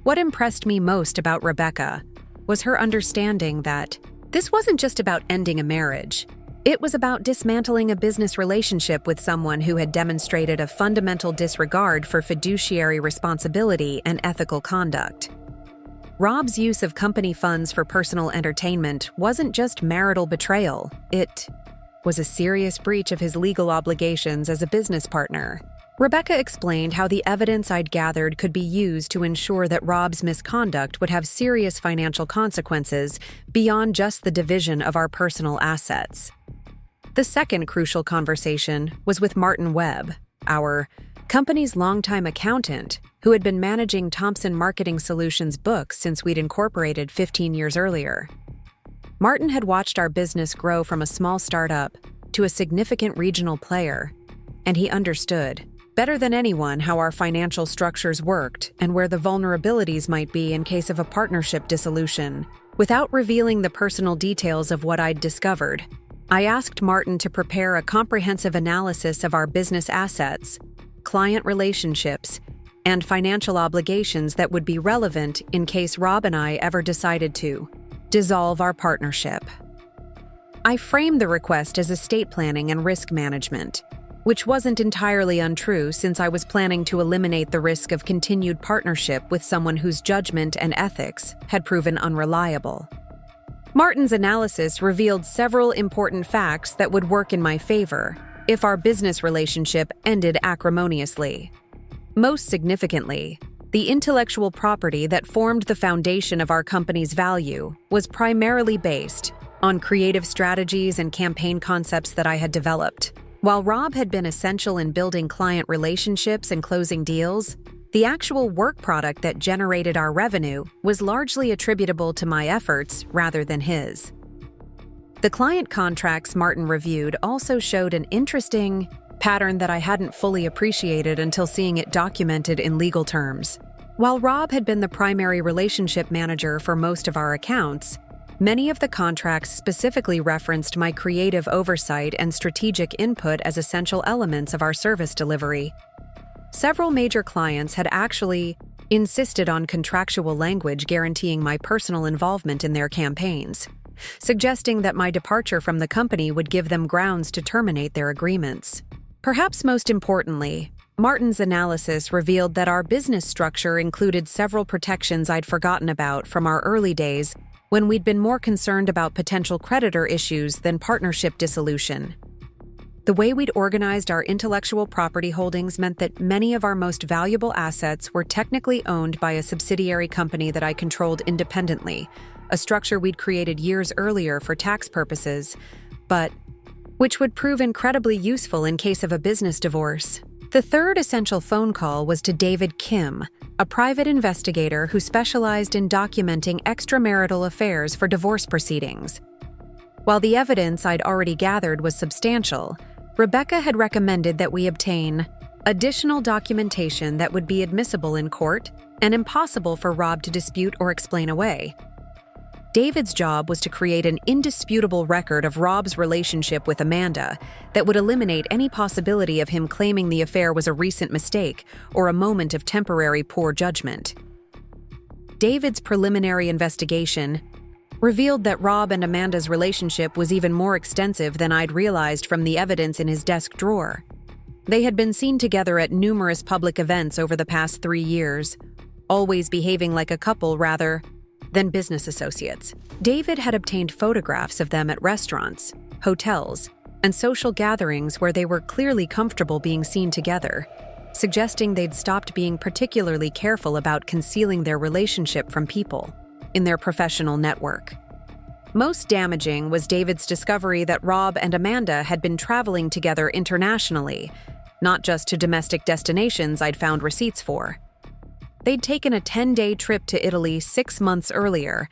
What impressed me most about Rebecca was her understanding that this wasn't just about ending a marriage. It was about dismantling a business relationship with someone who had demonstrated a fundamental disregard for fiduciary responsibility and ethical conduct. Rob's use of company funds for personal entertainment wasn't just marital betrayal, it was a serious breach of his legal obligations as a business partner. Rebecca explained how the evidence I'd gathered could be used to ensure that Rob's misconduct would have serious financial consequences beyond just the division of our personal assets. The second crucial conversation was with Martin Webb, our company's longtime accountant, who had been managing Thompson Marketing Solutions books since we'd incorporated 15 years earlier. Martin had watched our business grow from a small startup to a significant regional player, and he understood, better than anyone, how our financial structures worked and where the vulnerabilities might be in case of a partnership dissolution. Without revealing the personal details of what I'd discovered, I asked Martin to prepare a comprehensive analysis of our business assets, client relationships, and financial obligations that would be relevant in case Rob and I ever decided to dissolve our partnership. I framed the request as estate planning and risk management, which wasn't entirely untrue since I was planning to eliminate the risk of continued partnership with someone whose judgment and ethics had proven unreliable. Martin's analysis revealed several important facts that would work in my favor if our business relationship ended acrimoniously. Most significantly, the intellectual property that formed the foundation of our company's value was primarily based on creative strategies and campaign concepts that I had developed. While Rob had been essential in building client relationships and closing deals, the actual work product that generated our revenue was largely attributable to my efforts rather than his. The client contracts Martin reviewed also showed an interesting pattern that I hadn't fully appreciated until seeing it documented in legal terms. While Rob had been the primary relationship manager for most of our accounts, many of the contracts specifically referenced my creative oversight and strategic input as essential elements of our service delivery. Several major clients had actually insisted on contractual language guaranteeing my personal involvement in their campaigns, suggesting that my departure from the company would give them grounds to terminate their agreements. Perhaps most importantly, Martin's analysis revealed that our business structure included several protections I'd forgotten about from our early days when we'd been more concerned about potential creditor issues than partnership dissolution. The way we'd organized our intellectual property holdings meant that many of our most valuable assets were technically owned by a subsidiary company that I controlled independently, a structure we'd created years earlier for tax purposes, but which would prove incredibly useful in case of a business divorce. The third essential phone call was to David Kim, a private investigator who specialized in documenting extramarital affairs for divorce proceedings. While the evidence I'd already gathered was substantial, Rebecca had recommended that we obtain additional documentation that would be admissible in court and impossible for Rob to dispute or explain away. David's job was to create an indisputable record of Rob's relationship with Amanda that would eliminate any possibility of him claiming the affair was a recent mistake or a moment of temporary poor judgment. David's preliminary investigation revealed that Rob and Amanda's relationship was even more extensive than I'd realized from the evidence in his desk drawer. They had been seen together at numerous public events over the past 3 years, always behaving like a couple rather than business associates. David had obtained photographs of them at restaurants, hotels, and social gatherings where they were clearly comfortable being seen together, suggesting they'd stopped being particularly careful about concealing their relationship from people in their professional network. Most damaging was David's discovery that Rob and Amanda had been traveling together internationally, not just to domestic destinations I'd found receipts for. They'd taken a 10-day trip to Italy 6 months earlier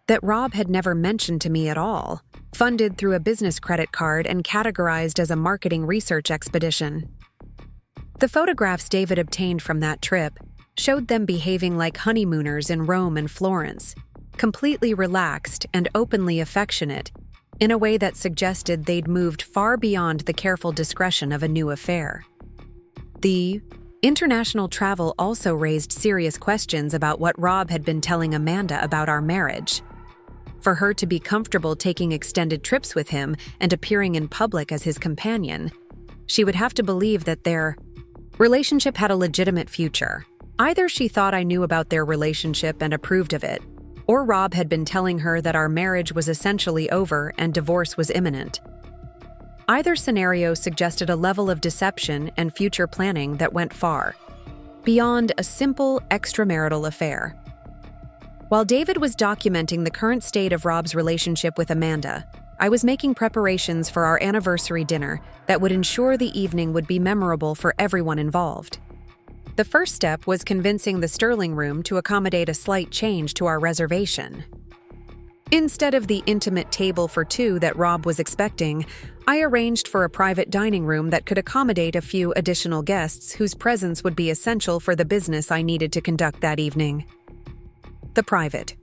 that Rob had never mentioned to me at all, funded through a business credit card and categorized as a marketing research expedition. The photographs David obtained from that trip showed them behaving like honeymooners in Rome and Florence, completely relaxed and openly affectionate, in a way that suggested they'd moved far beyond the careful discretion of a new affair. The international travel also raised serious questions about what Rob had been telling Amanda about our marriage. For her to be comfortable taking extended trips with him and appearing in public as his companion, she would have to believe that their relationship had a legitimate future. Either she thought I knew about their relationship and approved of it, or Rob had been telling her that our marriage was essentially over and divorce was imminent. Either scenario suggested a level of deception and future planning that went far beyond a simple extramarital affair. While David was documenting the current state of Rob's relationship with Amanda, I was making preparations for our anniversary dinner that would ensure the evening would be memorable for everyone involved. The first step was convincing the Sterling Room to accommodate a slight change to our reservation. Instead of the intimate table for two that Rob was expecting, I arranged for a private dining room that could accommodate a few additional guests whose presence would be essential for the business I needed to conduct that evening. The private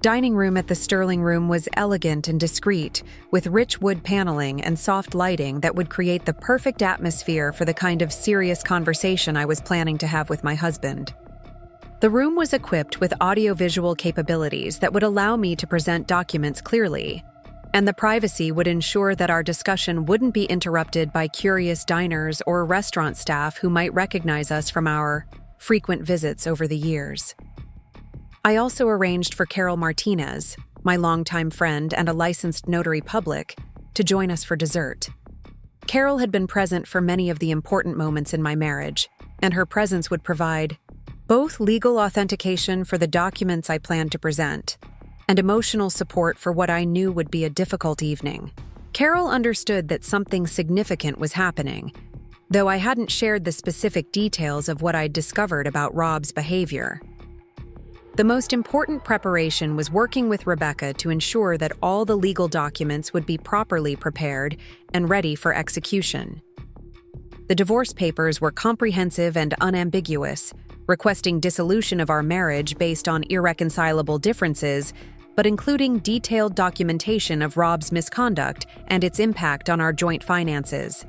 dining room at the Sterling Room was elegant and discreet, with rich wood paneling and soft lighting that would create the perfect atmosphere for the kind of serious conversation I was planning to have with my husband. The room was equipped with audiovisual capabilities that would allow me to present documents clearly, and the privacy would ensure that our discussion wouldn't be interrupted by curious diners or restaurant staff who might recognize us from our frequent visits over the years. I also arranged for Carol Martinez, my longtime friend and a licensed notary public, to join us for dessert. Carol had been present for many of the important moments in my marriage, and her presence would provide both legal authentication for the documents I planned to present and emotional support for what I knew would be a difficult evening. Carol understood that something significant was happening, though I hadn't shared the specific details of what I'd discovered about Rob's behavior. The most important preparation was working with Rebecca to ensure that all the legal documents would be properly prepared and ready for execution. The divorce papers were comprehensive and unambiguous, requesting dissolution of our marriage based on irreconcilable differences, but including detailed documentation of Rob's misconduct and its impact on our joint finances.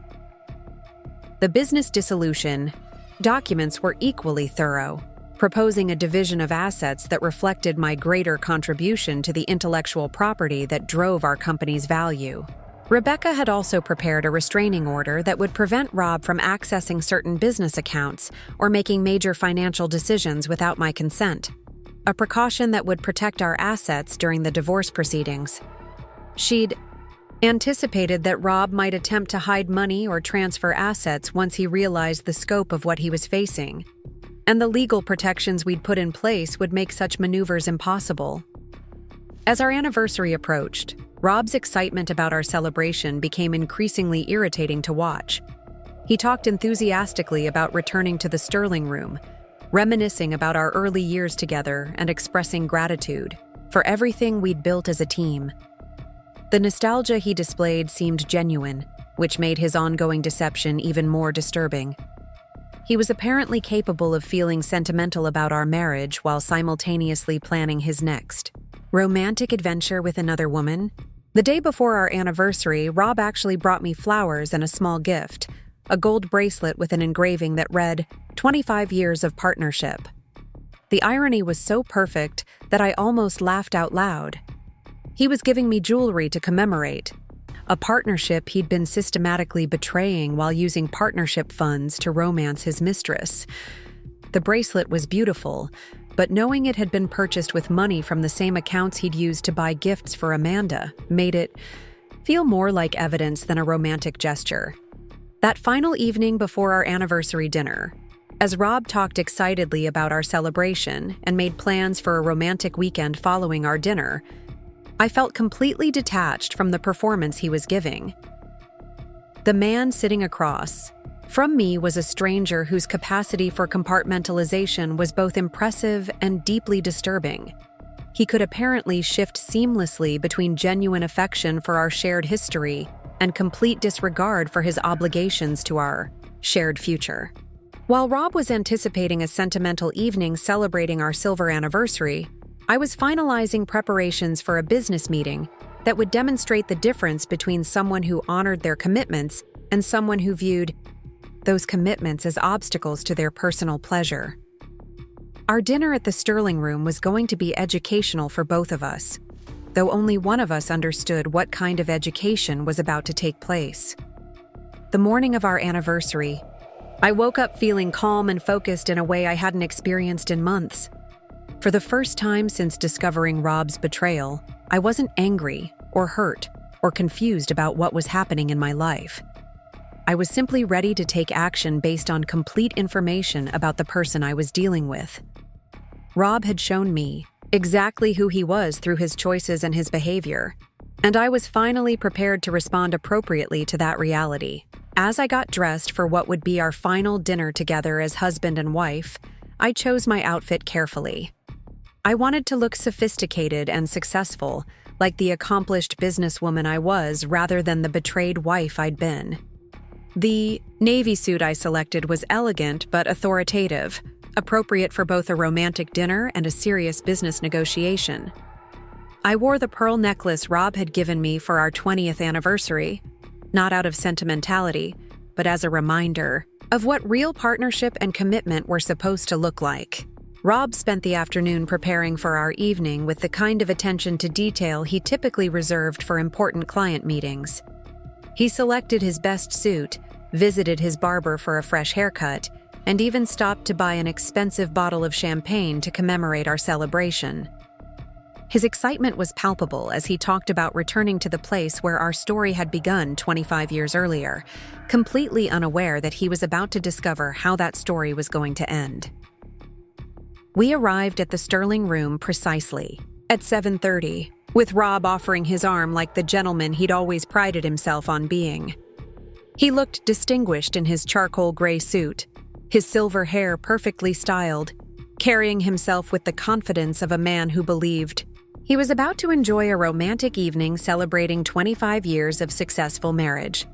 The business dissolution documents were equally thorough, proposing a division of assets that reflected my greater contribution to the intellectual property that drove our company's value. Rebecca had also prepared a restraining order that would prevent Rob from accessing certain business accounts or making major financial decisions without my consent, a precaution that would protect our assets during the divorce proceedings. She'd anticipated that Rob might attempt to hide money or transfer assets once he realized the scope of what he was facing, and the legal protections we'd put in place would make such maneuvers impossible. As our anniversary approached, Rob's excitement about our celebration became increasingly irritating to watch. He talked enthusiastically about returning to the Sterling Room, reminiscing about our early years together and expressing gratitude for everything we'd built as a team. The nostalgia he displayed seemed genuine, which made his ongoing deception even more disturbing. He was apparently capable of feeling sentimental about our marriage while simultaneously planning his next romantic adventure with another woman. The day before our anniversary, Rob actually brought me flowers and a small gift, a gold bracelet with an engraving that read, 25 years of partnership. The irony was so perfect that I almost laughed out loud. He was giving me jewelry to commemorate, a partnership he'd been systematically betraying while using partnership funds to romance his mistress. The bracelet was beautiful, but knowing it had been purchased with money from the same accounts he'd used to buy gifts for Amanda made it feel more like evidence than a romantic gesture. That final evening before our anniversary dinner, as Rob talked excitedly about our celebration and made plans for a romantic weekend following our dinner, I felt completely detached from the performance he was giving. The man sitting across from me was a stranger whose capacity for compartmentalization was both impressive and deeply disturbing. He could apparently shift seamlessly between genuine affection for our shared history and complete disregard for his obligations to our shared future. While Rob was anticipating a sentimental evening celebrating our silver anniversary, I was finalizing preparations for a business meeting that would demonstrate the difference between someone who honored their commitments and someone who viewed those commitments as obstacles to their personal pleasure. Our dinner at the Sterling Room was going to be educational for both of us, though only one of us understood what kind of education was about to take place. The morning of our anniversary, I woke up feeling calm and focused in a way I hadn't experienced in months. For the first time since discovering Rob's betrayal, I wasn't angry or hurt or confused about what was happening in my life. I was simply ready to take action based on complete information about the person I was dealing with. Rob had shown me exactly who he was through his choices and his behavior, and I was finally prepared to respond appropriately to that reality. As I got dressed for what would be our final dinner together as husband and wife, I chose my outfit carefully. I wanted to look sophisticated and successful, like the accomplished businesswoman I was rather than the betrayed wife I'd been. The navy suit I selected was elegant but authoritative, appropriate for both a romantic dinner and a serious business negotiation. I wore the pearl necklace Rob had given me for our 20th anniversary, not out of sentimentality, but as a reminder of what real partnership and commitment were supposed to look like. Rob spent the afternoon preparing for our evening with the kind of attention to detail he typically reserved for important client meetings. He selected his best suit, visited his barber for a fresh haircut, and even stopped to buy an expensive bottle of champagne to commemorate our celebration. His excitement was palpable as he talked about returning to the place where our story had begun 25 years earlier, completely unaware that he was about to discover how that story was going to end. We arrived at the Sterling Room precisely at 7:30, with Rob offering his arm like the gentleman he'd always prided himself on being. He looked distinguished in his charcoal gray suit, his silver hair perfectly styled, carrying himself with the confidence of a man who believed he was about to enjoy a romantic evening celebrating 25 years of successful marriage.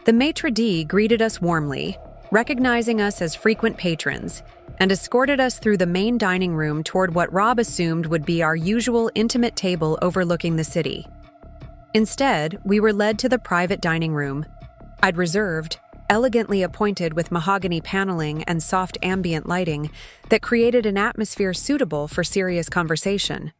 The maitre d' greeted us warmly, recognizing us as frequent patrons, and escorted us through the main dining room toward what Rob assumed would be our usual intimate table overlooking the city. Instead, we were led to the private dining room I'd reserved, elegantly appointed with mahogany paneling and soft ambient lighting that created an atmosphere suitable for serious conversation.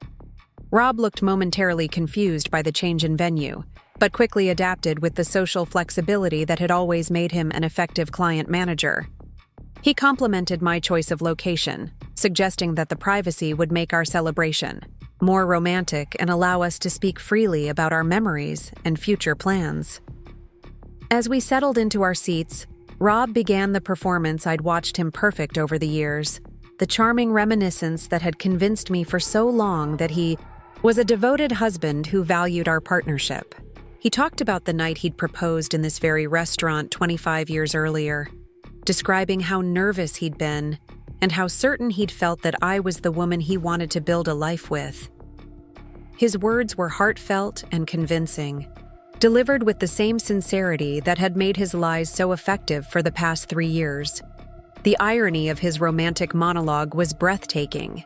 Rob looked momentarily confused by the change in venue, but quickly adapted with the social flexibility that had always made him an effective client manager. He complimented my choice of location, suggesting that the privacy would make our celebration more romantic and allow us to speak freely about our memories and future plans. As we settled into our seats, Rob began the performance I'd watched him perfect over the years, the charming reminiscence that had convinced me for so long that he was a devoted husband who valued our partnership. He talked about the night he'd proposed in this very restaurant 25 years earlier, describing how nervous he'd been and how certain he'd felt that I was the woman he wanted to build a life with. His words were heartfelt and convincing, delivered with the same sincerity that had made his lies so effective for the past 3 years. The irony of his romantic monologue was breathtaking.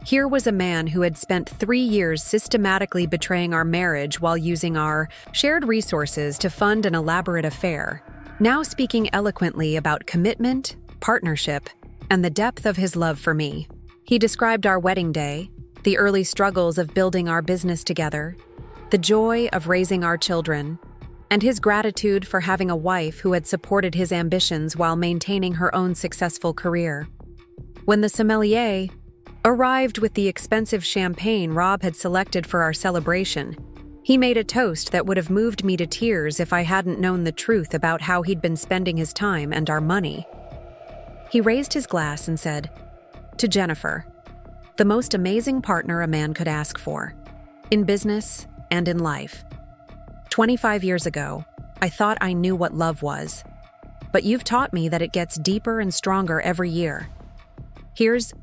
Here was a man who had spent 3 years systematically betraying our marriage while using our shared resources to fund an elaborate affair, now speaking eloquently about commitment, partnership, and the depth of his love for me. He described our wedding day, the early struggles of building our business together, the joy of raising our children, and his gratitude for having a wife who had supported his ambitions while maintaining her own successful career. When the sommelier arrived with the expensive champagne Rob had selected for our celebration, he made a toast that would have moved me to tears if I hadn't known the truth about how he'd been spending his time and our money. He raised his glass and said, "To Jennifer, the most amazing partner a man could ask for, in business and in life. 25 years ago, I thought I knew what love was, but you've taught me that it gets deeper and stronger every year. Here's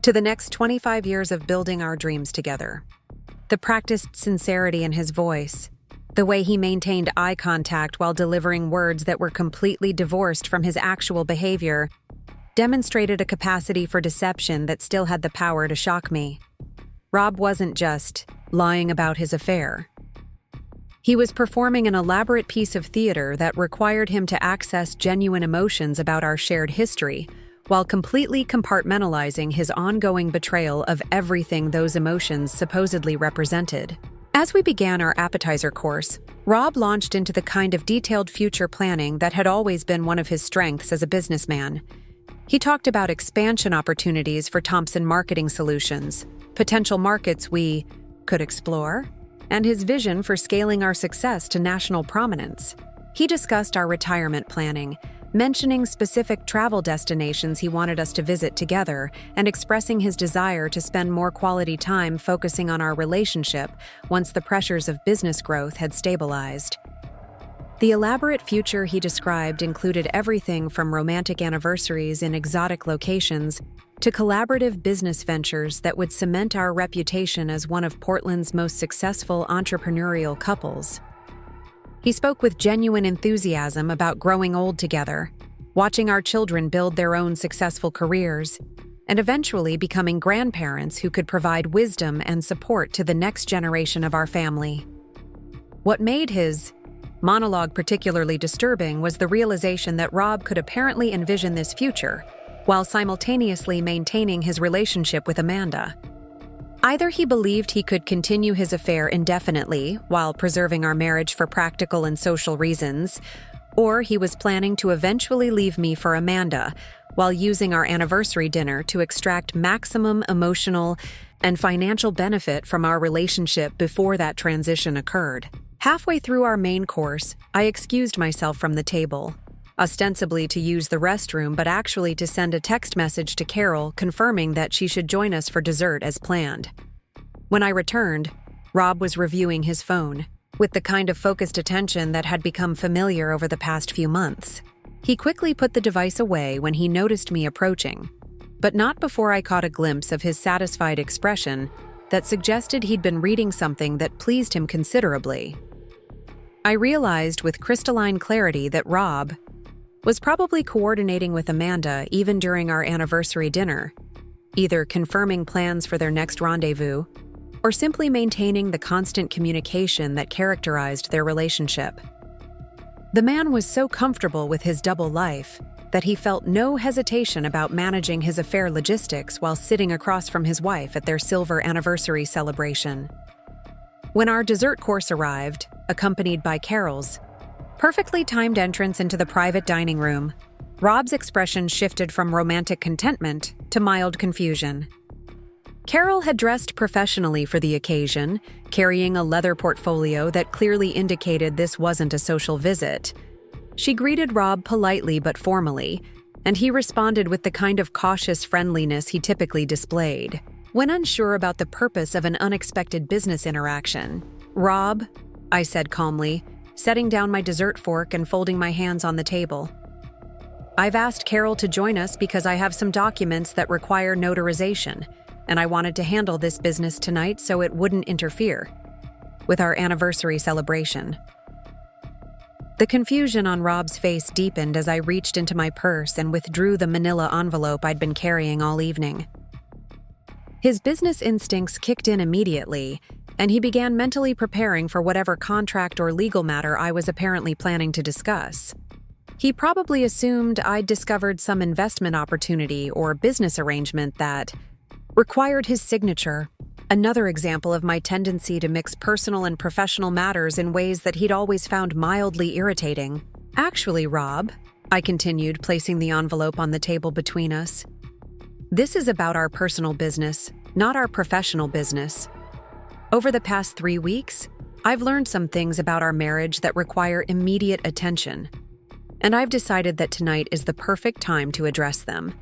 to the next 25 years of building our dreams together." The practiced sincerity in his voice, the way he maintained eye contact while delivering words that were completely divorced from his actual behavior, demonstrated a capacity for deception that still had the power to shock me. Rob wasn't just lying about his affair. He was performing an elaborate piece of theater that required him to access genuine emotions about our shared history, while completely compartmentalizing his ongoing betrayal of everything those emotions supposedly represented. As we began our appetizer course, Rob launched into the kind of detailed future planning that had always been one of his strengths as a businessman. He talked about expansion opportunities for Thompson Marketing Solutions, potential markets we could explore, and his vision for scaling our success to national prominence. He discussed our retirement planning, mentioning specific travel destinations he wanted us to visit together and expressing his desire to spend more quality time focusing on our relationship once the pressures of business growth had stabilized. The elaborate future he described included everything from romantic anniversaries in exotic locations to collaborative business ventures that would cement our reputation as one of Portland's most successful entrepreneurial couples. He spoke with genuine enthusiasm about growing old together, watching our children build their own successful careers, and eventually becoming grandparents who could provide wisdom and support to the next generation of our family. What made his monologue particularly disturbing was the realization that Rob could apparently envision this future, while simultaneously maintaining his relationship with Amanda. Either he believed he could continue his affair indefinitely while preserving our marriage for practical and social reasons, or he was planning to eventually leave me for Amanda while using our anniversary dinner to extract maximum emotional and financial benefit from our relationship before that transition occurred. Halfway through our main course, I excused myself from the table, ostensibly to use the restroom but actually to send a text message to Carol confirming that she should join us for dessert as planned. When I returned, Rob was reviewing his phone, with the kind of focused attention that had become familiar over the past few months. He quickly put the device away when he noticed me approaching, but not before I caught a glimpse of his satisfied expression that suggested he'd been reading something that pleased him considerably. I realized with crystalline clarity that Rob was probably coordinating with Amanda even during our anniversary dinner, either confirming plans for their next rendezvous or simply maintaining the constant communication that characterized their relationship. The man was so comfortable with his double life that he felt no hesitation about managing his affair logistics while sitting across from his wife at their silver anniversary celebration. When our dessert course arrived, accompanied by Carol's perfectly timed entrance into the private dining room, Rob's expression shifted from romantic contentment to mild confusion. Carol had dressed professionally for the occasion, carrying a leather portfolio that clearly indicated this wasn't a social visit. She greeted Rob politely but formally, and he responded with the kind of cautious friendliness he typically displayed. When unsure about the purpose of an unexpected business interaction, "Rob," I said calmly, setting down my dessert fork and folding my hands on the table. "I've asked Carol to join us because I have some documents that require notarization, and I wanted to handle this business tonight so it wouldn't interfere with our anniversary celebration." The confusion on Rob's face deepened as I reached into my purse and withdrew the manila envelope I'd been carrying all evening. His business instincts kicked in immediately, and he began mentally preparing for whatever contract or legal matter I was apparently planning to discuss. He probably assumed I'd discovered some investment opportunity or business arrangement that required his signature, another example of my tendency to mix personal and professional matters in ways that he'd always found mildly irritating. "Actually, Rob," I continued, placing the envelope on the table between us, "this is about our personal business, not our professional business. Over the past 3 weeks, I've learned some things about our marriage that require immediate attention, and I've decided that tonight is the perfect time to address them."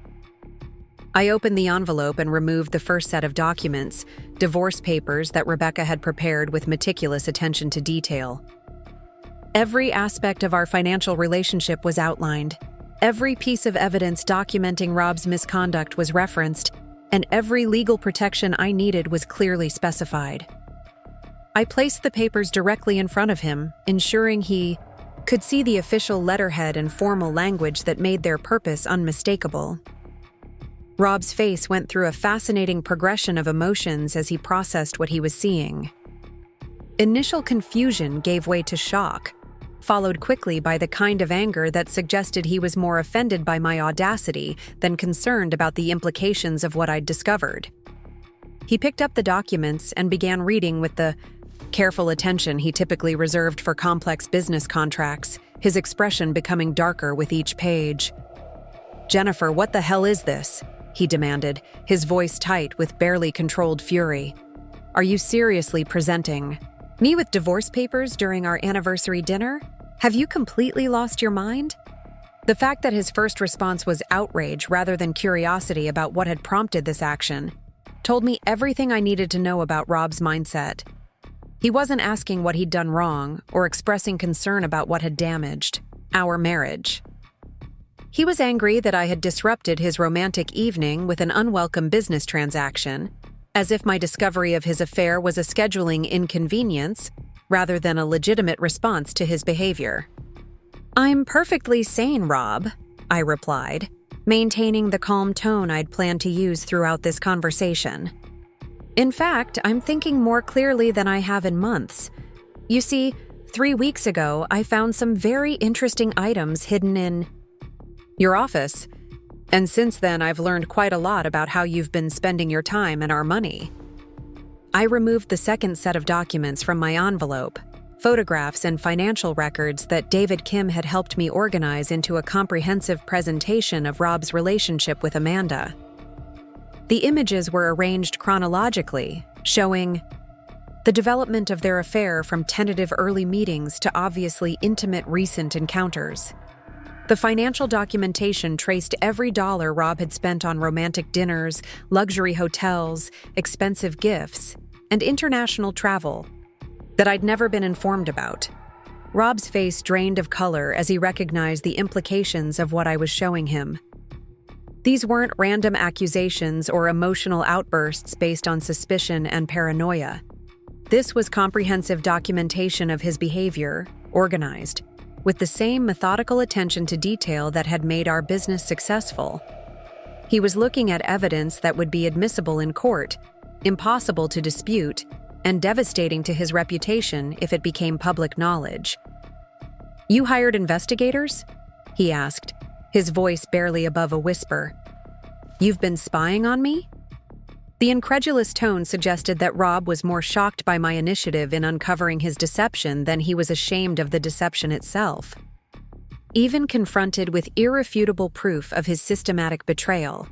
I opened the envelope and removed the first set of documents, divorce papers that Rebecca had prepared with meticulous attention to detail. Every aspect of our financial relationship was outlined. Every piece of evidence documenting Rob's misconduct was referenced, and every legal protection I needed was clearly specified. I placed the papers directly in front of him, ensuring he could see the official letterhead and formal language that made their purpose unmistakable. Rob's face went through a fascinating progression of emotions as he processed what he was seeing. Initial confusion gave way to shock, followed quickly by the kind of anger that suggested he was more offended by my audacity than concerned about the implications of what I'd discovered. He picked up the documents and began reading with the careful attention he typically reserved for complex business contracts, his expression becoming darker with each page. "Jennifer, what the hell is this?" he demanded, his voice tight with barely controlled fury. "Are you seriously presenting me with divorce papers during our anniversary dinner? Have you completely lost your mind?" The fact that his first response was outrage rather than curiosity about what had prompted this action told me everything I needed to know about Rob's mindset. He wasn't asking what he'd done wrong or expressing concern about what had damaged our marriage. He was angry that I had disrupted his romantic evening with an unwelcome business transaction, as if my discovery of his affair was a scheduling inconvenience rather than a legitimate response to his behavior. "I'm perfectly sane, Rob," I replied, maintaining the calm tone I'd planned to use throughout this conversation. "In fact, I'm thinking more clearly than I have in months. You see, 3 weeks ago, I found some very interesting items hidden in your office. And since then, I've learned quite a lot about how you've been spending your time and our money. I removed the second set of documents from my envelope, photographs and financial records that David Kim had helped me organize into a comprehensive presentation of Rob's relationship with Amanda. The images were arranged chronologically, showing the development of their affair from tentative early meetings to obviously intimate recent encounters. The financial documentation traced every dollar Rob had spent on romantic dinners, luxury hotels, expensive gifts, and international travel that I'd never been informed about. Rob's face drained of color as he recognized the implications of what I was showing him. These weren't random accusations or emotional outbursts based on suspicion and paranoia. This was comprehensive documentation of his behavior, organized, with the same methodical attention to detail that had made our business successful. He was looking at evidence that would be admissible in court, impossible to dispute, and devastating to his reputation if it became public knowledge. "You hired investigators?" he asked, his voice barely above a whisper. "You've been spying on me?" The incredulous tone suggested that Rob was more shocked by my initiative in uncovering his deception than he was ashamed of the deception itself. Even confronted with irrefutable proof of his systematic betrayal,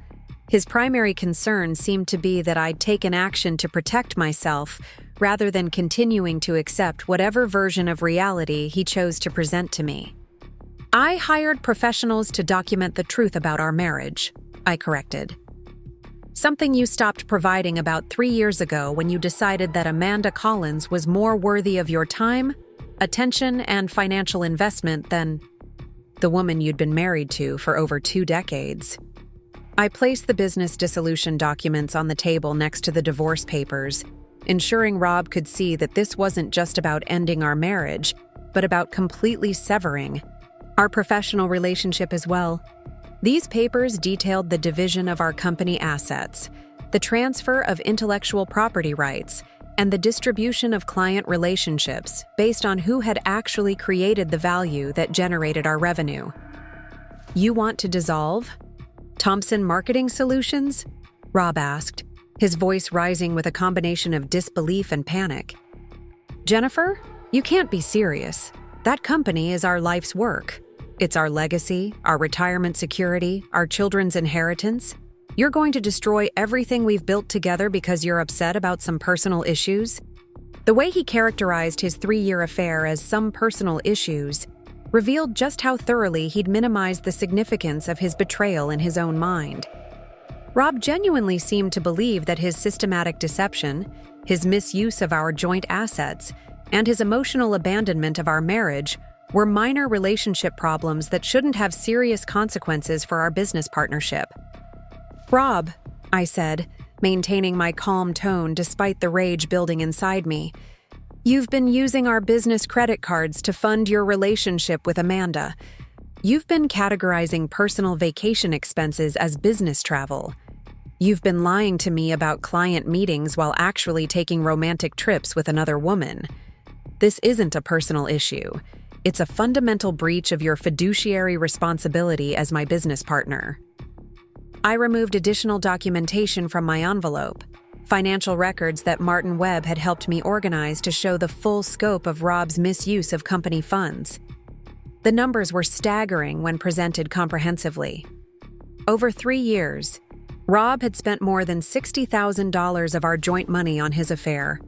his primary concern seemed to be that I'd taken action to protect myself rather than continuing to accept whatever version of reality he chose to present to me. "I hired professionals to document the truth about our marriage," I corrected. "Something you stopped providing about 3 years ago when you decided that Amanda Collins was more worthy of your time, attention, and financial investment than the woman you'd been married to for over 2 decades. I placed the business dissolution documents on the table next to the divorce papers, ensuring Rob could see that this wasn't just about ending our marriage, but about completely severing our professional relationship as well. These papers detailed the division of our company assets, the transfer of intellectual property rights, and the distribution of client relationships based on who had actually created the value that generated our revenue. "You want to dissolve Thompson Marketing Solutions?" Rob asked, his voice rising with a combination of disbelief and panic. "Jennifer, you can't be serious. That company is our life's work. It's our legacy, our retirement security, our children's inheritance. You're going to destroy everything we've built together because you're upset about some personal issues?" The way he characterized his 3-year affair as some personal issues revealed just how thoroughly he'd minimized the significance of his betrayal in his own mind. Rob genuinely seemed to believe that his systematic deception, his misuse of our joint assets, and his emotional abandonment of our marriage were minor relationship problems that shouldn't have serious consequences for our business partnership. "Rob," I said, maintaining my calm tone despite the rage building inside me, "you've been using our business credit cards to fund your relationship with Amanda. You've been categorizing personal vacation expenses as business travel. You've been lying to me about client meetings while actually taking romantic trips with another woman. This isn't a personal issue. It's a fundamental breach of your fiduciary responsibility as my business partner." I removed additional documentation from my envelope, financial records that Martin Webb had helped me organize to show the full scope of Rob's misuse of company funds. The numbers were staggering when presented comprehensively. Over 3 years, Rob had spent more than $60,000 of our joint money on his affair,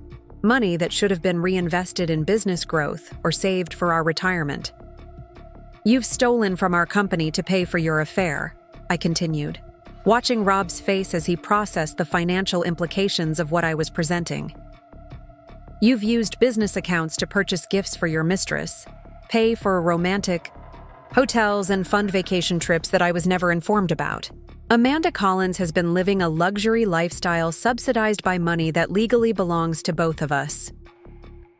money that should have been reinvested in business growth or saved for our retirement. "You've stolen from our company to pay for your affair," I continued, watching Rob's face as he processed the financial implications of what I was presenting. "You've used business accounts to purchase gifts for your mistress, pay for romantic hotels, and fund vacation trips that I was never informed about. Amanda Collins has been living a luxury lifestyle subsidized by money that legally belongs to both of us."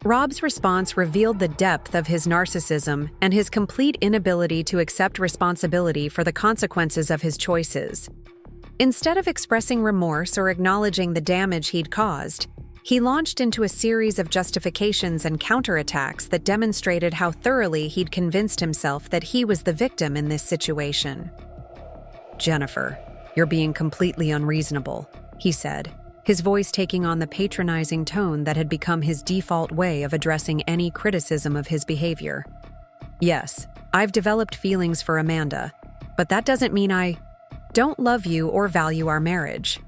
Rob's response revealed the depth of his narcissism and his complete inability to accept responsibility for the consequences of his choices. Instead of expressing remorse or acknowledging the damage he'd caused, he launched into a series of justifications and counterattacks that demonstrated how thoroughly he'd convinced himself that he was the victim in this situation. "Jennifer, you're being completely unreasonable," he said, his voice taking on the patronizing tone that had become his default way of addressing any criticism of his behavior. "Yes, I've developed feelings for Amanda, but that doesn't mean I don't love you or value our marriage.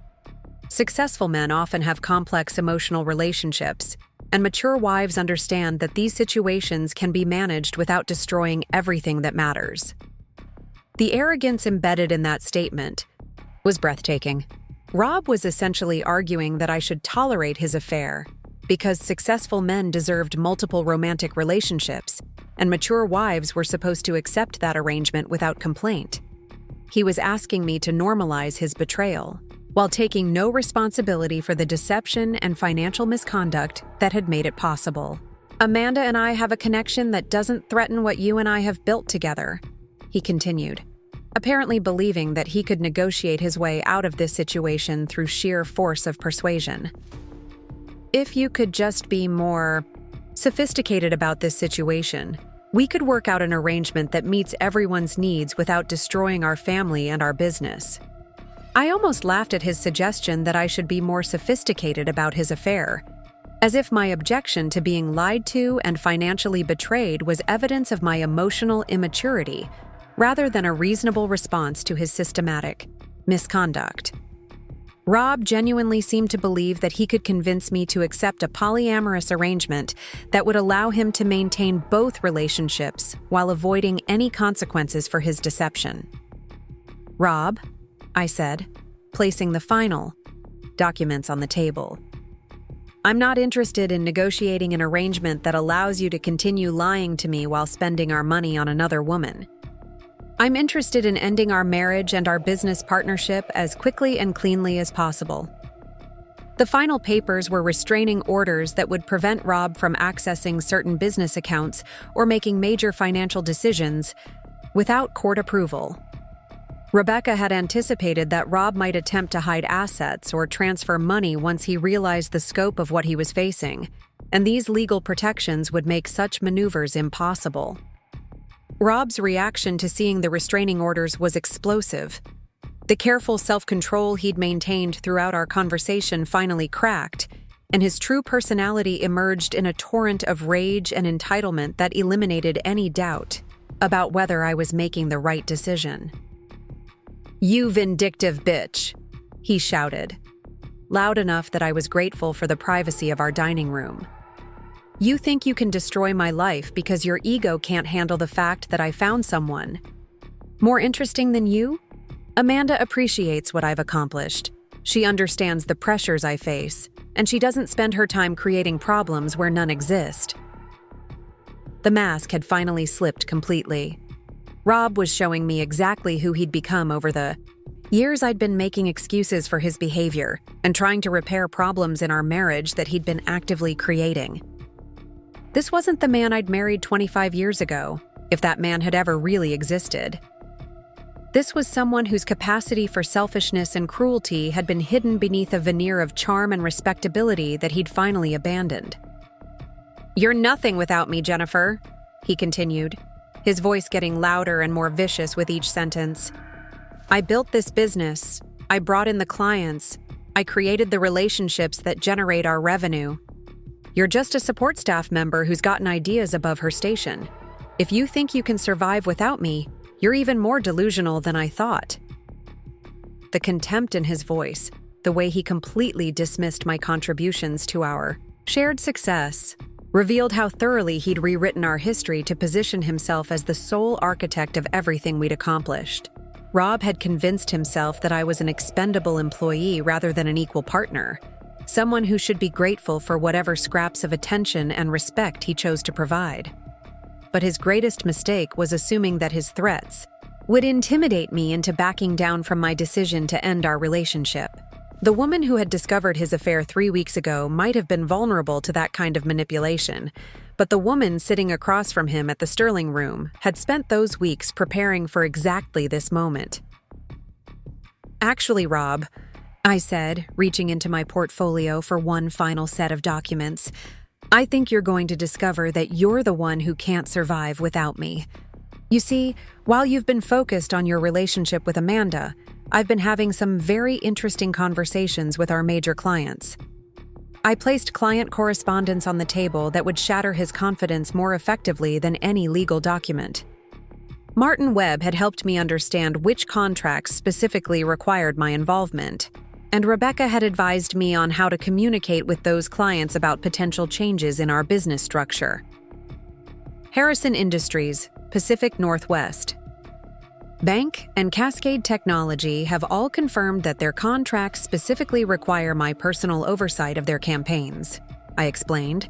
Successful men often have complex emotional relationships, and mature wives understand that these situations can be managed without destroying everything that matters." The arrogance embedded in that statement was breathtaking. Rob was essentially arguing that I should tolerate his affair because successful men deserved multiple romantic relationships, and mature wives were supposed to accept that arrangement without complaint. He was asking me to normalize his betrayal, while taking no responsibility for the deception and financial misconduct that had made it possible. "Amanda and I have a connection that doesn't threaten what you and I have built together," he continued, apparently believing that he could negotiate his way out of this situation through sheer force of persuasion. "If you could just be more sophisticated about this situation, we could work out an arrangement that meets everyone's needs without destroying our family and our business." I almost laughed at his suggestion that I should be more sophisticated about his affair, as if my objection to being lied to and financially betrayed was evidence of my emotional immaturity, rather than a reasonable response to his systematic misconduct. Rob genuinely seemed to believe that he could convince me to accept a polyamorous arrangement that would allow him to maintain both relationships while avoiding any consequences for his deception. "Rob," I said, placing the final documents on the table, "I'm not interested in negotiating an arrangement that allows you to continue lying to me while spending our money on another woman. I'm interested in ending our marriage and our business partnership as quickly and cleanly as possible." The final papers were restraining orders that would prevent Rob from accessing certain business accounts or making major financial decisions without court approval. Rebecca had anticipated that Rob might attempt to hide assets or transfer money once he realized the scope of what he was facing, and these legal protections would make such maneuvers impossible. Rob's reaction to seeing the restraining orders was explosive. The careful self-control he'd maintained throughout our conversation finally cracked, and his true personality emerged in a torrent of rage and entitlement that eliminated any doubt about whether I was making the right decision. "You vindictive bitch," he shouted, loud enough that I was grateful for the privacy of our dining room. "You think you can destroy my life because your ego can't handle the fact that I found someone more interesting than you? Amanda appreciates what I've accomplished. She understands the pressures I face, and she doesn't spend her time creating problems where none exist." The mask had finally slipped completely. Rob was showing me exactly who he'd become over the years I'd been making excuses for his behavior and trying to repair problems in our marriage that he'd been actively creating. This wasn't the man I'd married 25 years ago, if that man had ever really existed. This was someone whose capacity for selfishness and cruelty had been hidden beneath a veneer of charm and respectability that he'd finally abandoned. "You're nothing without me, Jennifer," he continued, his voice getting louder and more vicious with each sentence. "I built this business. I brought in the clients. I created the relationships that generate our revenue. You're just a support staff member who's gotten ideas above her station. If you think you can survive without me, you're even more delusional than I thought." The contempt in his voice, the way he completely dismissed my contributions to our shared success, revealed how thoroughly he'd rewritten our history to position himself as the sole architect of everything we'd accomplished. Rob had convinced himself that I was an expendable employee rather than an equal partner, someone who should be grateful for whatever scraps of attention and respect he chose to provide. But his greatest mistake was assuming that his threats would intimidate me into backing down from my decision to end our relationship. The woman who had discovered his affair 3 weeks ago might have been vulnerable to that kind of manipulation, but the woman sitting across from him at the Sterling Room had spent those weeks preparing for exactly this moment. "Actually, Rob," I said, reaching into my portfolio for one final set of documents, "I think you're going to discover that you're the one who can't survive without me. You see, while you've been focused on your relationship with Amanda, I've been having some very interesting conversations with our major clients. I placed client correspondence on the table that would shatter his confidence more effectively than any legal document. Martin Webb had helped me understand which contracts specifically required my involvement, and Rebecca had advised me on how to communicate with those clients about potential changes in our business structure. Harrison Industries, Pacific Northwest. Bank and Cascade Technology have all confirmed that their contracts specifically require my personal oversight of their campaigns, I explained,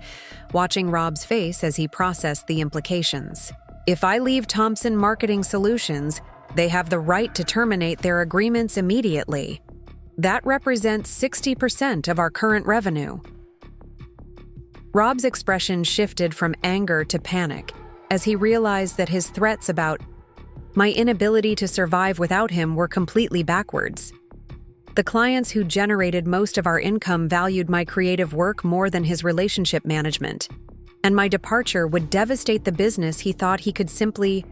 watching Rob's face as he processed the implications. If I leave Thompson Marketing Solutions, they have the right to terminate their agreements immediately. That represents 60% of our current revenue. Rob's expression shifted from anger to panic as he realized that his threats about my inability to survive without him were completely backwards. The clients who generated most of our income valued my creative work more than his relationship management, and my departure would devastate the business he thought he could simply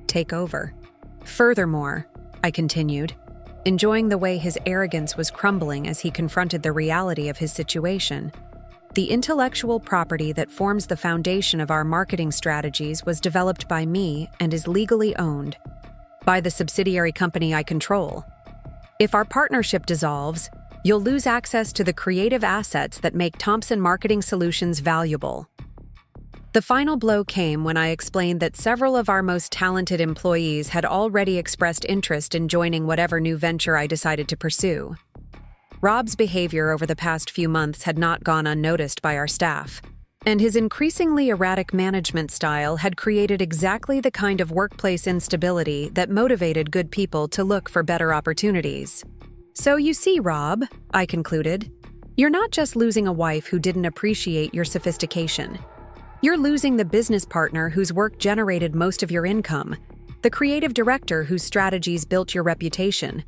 take over. Furthermore, I continued, enjoying the way his arrogance was crumbling as he confronted the reality of his situation. The intellectual property that forms the foundation of our marketing strategies was developed by me and is legally owned by the subsidiary company I control. If our partnership dissolves, you'll lose access to the creative assets that make Thompson Marketing Solutions valuable. The final blow came when I explained that several of our most talented employees had already expressed interest in joining whatever new venture I decided to pursue. Rob's behavior over the past few months had not gone unnoticed by our staff, and his increasingly erratic management style had created exactly the kind of workplace instability that motivated good people to look for better opportunities. So you see, Rob, I concluded, you're not just losing a wife who didn't appreciate your sophistication. You're losing the business partner whose work generated most of your income, the creative director whose strategies built your reputation,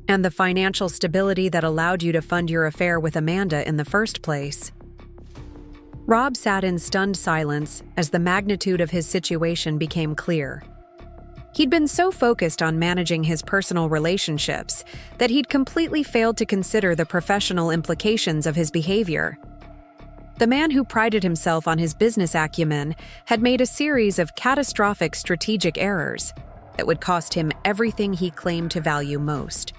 and the financial stability that allowed you to fund your affair with Amanda in the first place. Rob sat in stunned silence as the magnitude of his situation became clear. He'd been so focused on managing his personal relationships that he'd completely failed to consider the professional implications of his behavior. The man who prided himself on his business acumen had made a series of catastrophic strategic errors that would cost him everything he claimed to value most.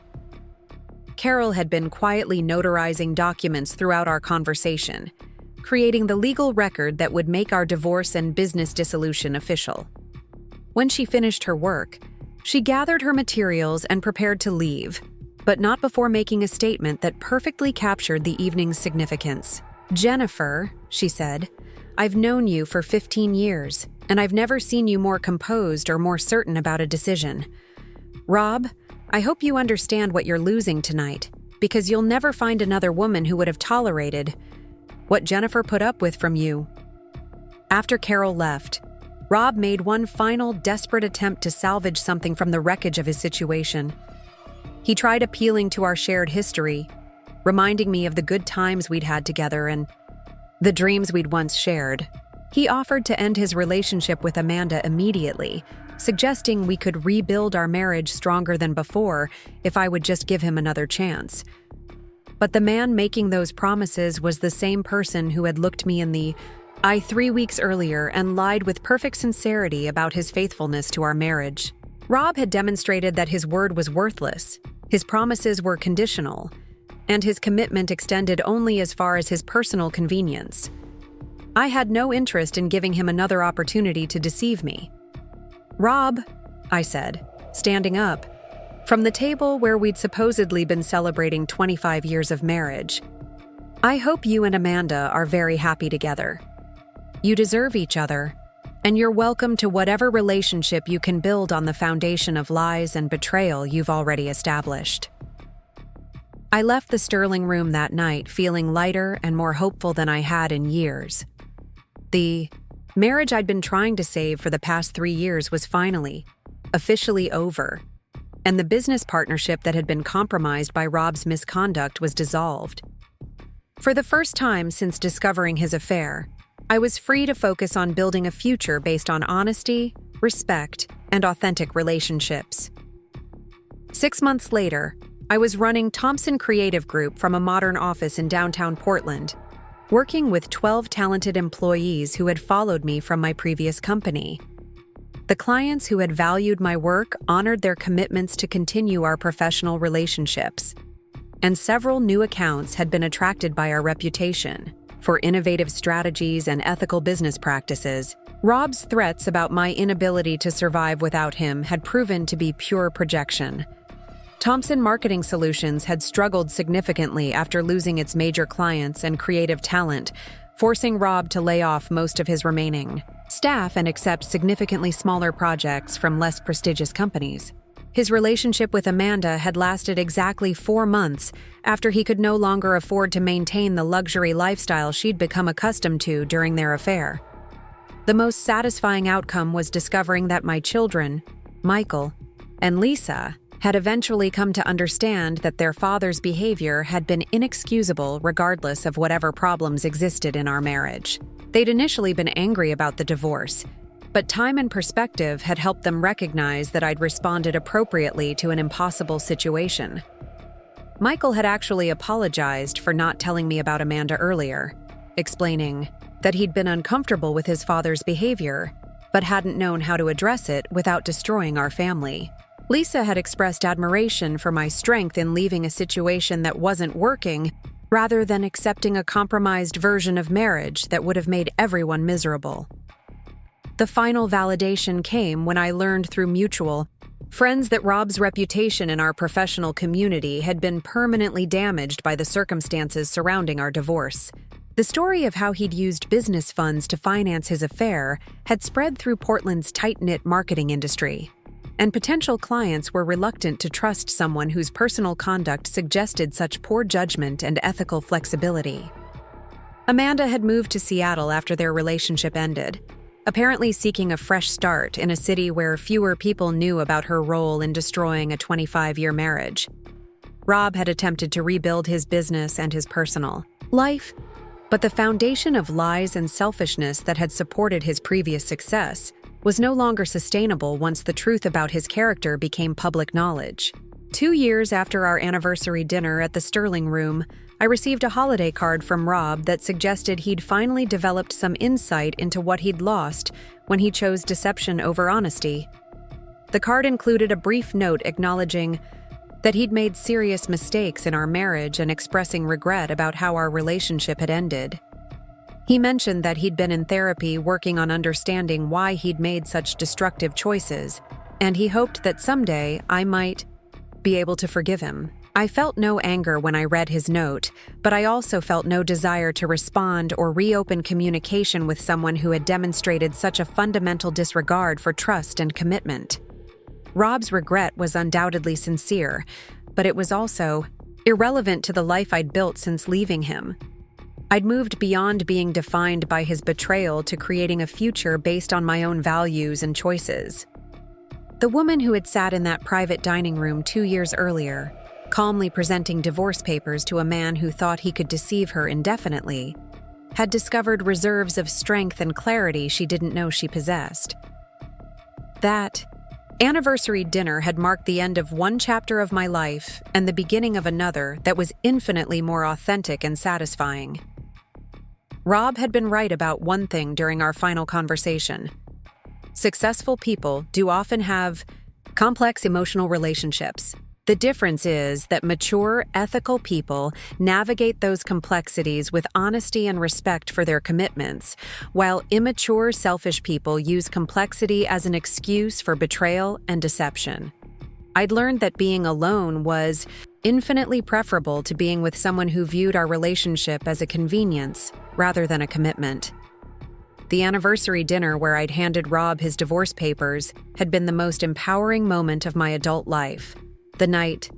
Carol had been quietly notarizing documents throughout our conversation, creating the legal record that would make our divorce and business dissolution official. When she finished her work, she gathered her materials and prepared to leave, but not before making a statement that perfectly captured the evening's significance. "Jennifer," she said, "I've known you for 15 years, and I've never seen you more composed or more certain about a decision. Rob, I hope you understand what you're losing tonight, because you'll never find another woman who would have tolerated what Jennifer put up with from you." After Carol left, Rob made one final desperate attempt to salvage something from the wreckage of his situation. He tried appealing to our shared history, reminding me of the good times we'd had together and the dreams we'd once shared. He offered to end his relationship with Amanda immediately, suggesting we could rebuild our marriage stronger than before if I would just give him another chance. But the man making those promises was the same person who had looked me in the eye 3 weeks earlier and lied with perfect sincerity about his faithfulness to our marriage. Rob had demonstrated that his word was worthless, his promises were conditional, and his commitment extended only as far as his personal convenience. I had no interest in giving him another opportunity to deceive me. "Rob," I said, standing up, from the table where we'd supposedly been celebrating 25 years of marriage, "I hope you and Amanda are very happy together. You deserve each other, and you're welcome to whatever relationship you can build on the foundation of lies and betrayal you've already established." I left the Sterling room that night feeling lighter and more hopeful than I had in years. The marriage I'd been trying to save for the past 3 years was finally, officially over, and the business partnership that had been compromised by Rob's misconduct was dissolved. For the first time since discovering his affair, I was free to focus on building a future based on honesty, respect, and authentic relationships. 6 months later, I was running Thompson Creative Group from a modern office in downtown Portland, working with 12 talented employees who had followed me from my previous company. The clients who had valued my work honored their commitments to continue our professional relationships, and several new accounts had been attracted by our reputation for innovative strategies and ethical business practices. Rob's threats about my inability to survive without him had proven to be pure projection. Thompson Marketing Solutions had struggled significantly after losing its major clients and creative talent, forcing Rob to lay off most of his remaining staff and accept significantly smaller projects from less prestigious companies. His relationship with Amanda had lasted exactly 4 months after he could no longer afford to maintain the luxury lifestyle she'd become accustomed to during their affair. The most satisfying outcome was discovering that my children, Michael and Lisa, had eventually come to understand that their father's behavior had been inexcusable regardless of whatever problems existed in our marriage. They'd initially been angry about the divorce, but time and perspective had helped them recognize that I'd responded appropriately to an impossible situation. Michael had actually apologized for not telling me about Amanda earlier, explaining that he'd been uncomfortable with his father's behavior, but hadn't known how to address it without destroying our family. Lisa had expressed admiration for my strength in leaving a situation that wasn't working rather than accepting a compromised version of marriage that would have made everyone miserable. The final validation came when I learned through mutual friends that Rob's reputation in our professional community had been permanently damaged by the circumstances surrounding our divorce. The story of how he'd used business funds to finance his affair had spread through Portland's tight-knit marketing industry, and potential clients were reluctant to trust someone whose personal conduct suggested such poor judgment and ethical flexibility. Amanda had moved to Seattle after their relationship ended, apparently seeking a fresh start in a city where fewer people knew about her role in destroying a 25-year marriage. Rob had attempted to rebuild his business and his personal life, but the foundation of lies and selfishness that had supported his previous success was no longer sustainable once the truth about his character became public knowledge. 2 years after our anniversary dinner at the Sterling Room, I received a holiday card from Rob that suggested he'd finally developed some insight into what he'd lost when he chose deception over honesty. The card included a brief note acknowledging that he'd made serious mistakes in our marriage and expressing regret about how our relationship had ended. He mentioned that he'd been in therapy working on understanding why he'd made such destructive choices, and he hoped that someday I might be able to forgive him. I felt no anger when I read his note, but I also felt no desire to respond or reopen communication with someone who had demonstrated such a fundamental disregard for trust and commitment. Rob's regret was undoubtedly sincere, but it was also irrelevant to the life I'd built since leaving him. I'd moved beyond being defined by his betrayal to creating a future based on my own values and choices. The woman who had sat in that private dining room 2 years earlier, calmly presenting divorce papers to a man who thought he could deceive her indefinitely, had discovered reserves of strength and clarity she didn't know she possessed. That anniversary dinner had marked the end of one chapter of my life and the beginning of another that was infinitely more authentic and satisfying. Rob had been right about one thing during our final conversation. Successful people do often have complex emotional relationships. The difference is that mature, ethical people navigate those complexities with honesty and respect for their commitments, while immature, selfish people use complexity as an excuse for betrayal and deception. I'd learned that being alone was infinitely preferable to being with someone who viewed our relationship as a convenience rather than a commitment. The anniversary dinner where I'd handed Rob his divorce papers had been the most empowering moment of my adult life. The night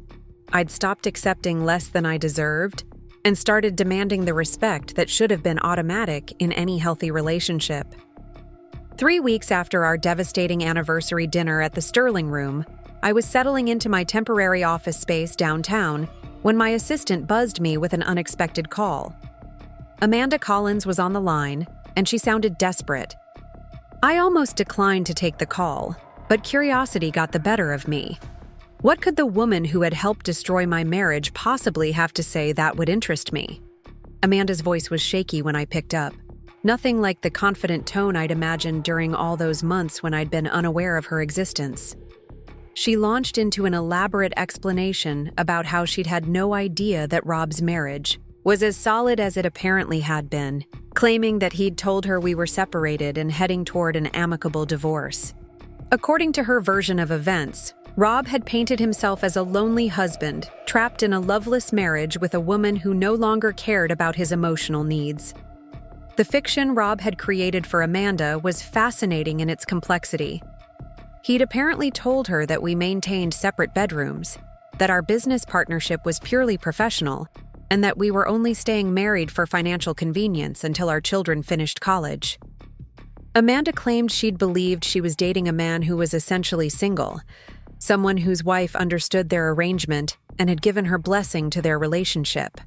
I'd stopped accepting less than I deserved and started demanding the respect that should have been automatic in any healthy relationship. 3 weeks after our devastating anniversary dinner at the Sterling Room, I was settling into my temporary office space downtown when my assistant buzzed me with an unexpected call. Amanda Collins was on the line, and she sounded desperate. I almost declined to take the call, But curiosity got the better of me. What could the woman who had helped destroy my marriage possibly have to say that would interest me? Amanda's voice was shaky when I picked up. Nothing like the confident tone I'd imagined during all those months when I'd been unaware of her existence. She launched into an elaborate explanation about how she'd had no idea that Rob's marriage was as solid as it apparently had been, claiming that he'd told her we were separated and heading toward an amicable divorce. According to her version of events, Rob had painted himself as a lonely husband, trapped in a loveless marriage with a woman who no longer cared about his emotional needs. The fiction Rob had created for Amanda was fascinating in its complexity. He'd apparently told her that we maintained separate bedrooms, that our business partnership was purely professional, and that we were only staying married for financial convenience until our children finished college. Amanda claimed she'd believed she was dating a man who was essentially single, someone whose wife understood their arrangement and had given her blessing to their relationship.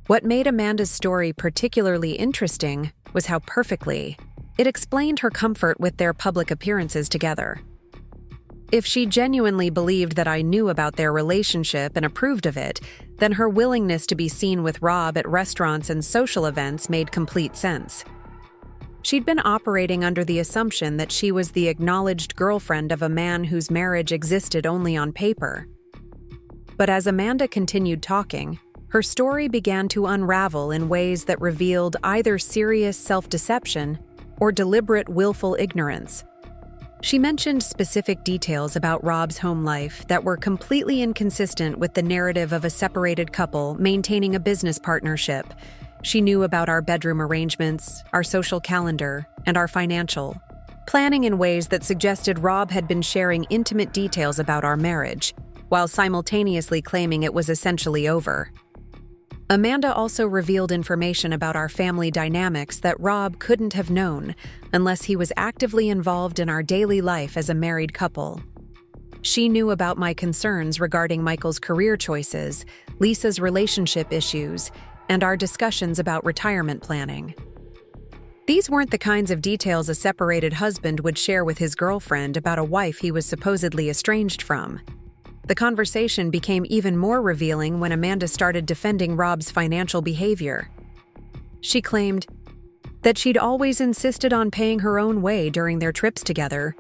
What made Amanda's story particularly interesting was how perfectly it explained her comfort with their public appearances together. If she genuinely believed that I knew about their relationship and approved of it, then her willingness to be seen with Rob at restaurants and social events made complete sense. She'd been operating under the assumption that she was the acknowledged girlfriend of a man whose marriage existed only on paper. But as Amanda continued talking, her story began to unravel in ways that revealed either serious self-deception or deliberate willful ignorance. She mentioned specific details about Rob's home life that were completely inconsistent with the narrative of a separated couple maintaining a business partnership. She knew about our bedroom arrangements, our social calendar, and our financial planning in ways that suggested Rob had been sharing intimate details about our marriage, while simultaneously claiming it was essentially over. Amanda also revealed information about our family dynamics that Rob couldn't have known unless he was actively involved in our daily life as a married couple. She knew about my concerns regarding Michael's career choices, Lisa's relationship issues, and our discussions about retirement planning. These weren't the kinds of details a separated husband would share with his girlfriend about a wife he was supposedly estranged from. The conversation became even more revealing when Amanda started defending Rob's financial behavior. She claimed that she'd always insisted on paying her own way during their trips together,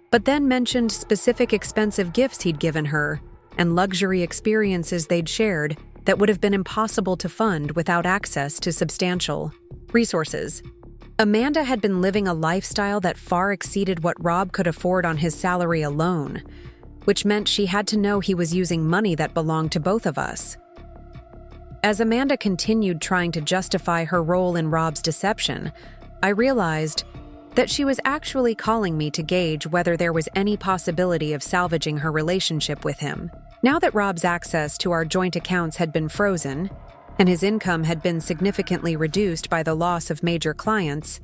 but then mentioned specific expensive gifts he'd given her and luxury experiences they'd shared that would have been impossible to fund without access to substantial resources. Amanda had been living a lifestyle that far exceeded what Rob could afford on his salary alone, which meant she had to know he was using money that belonged to both of us. As Amanda continued trying to justify her role in Rob's deception, I realized that she was actually calling me to gauge whether there was any possibility of salvaging her relationship with him. Now that Rob's access to our joint accounts had been frozen, and his income had been significantly reduced by the loss of major clients,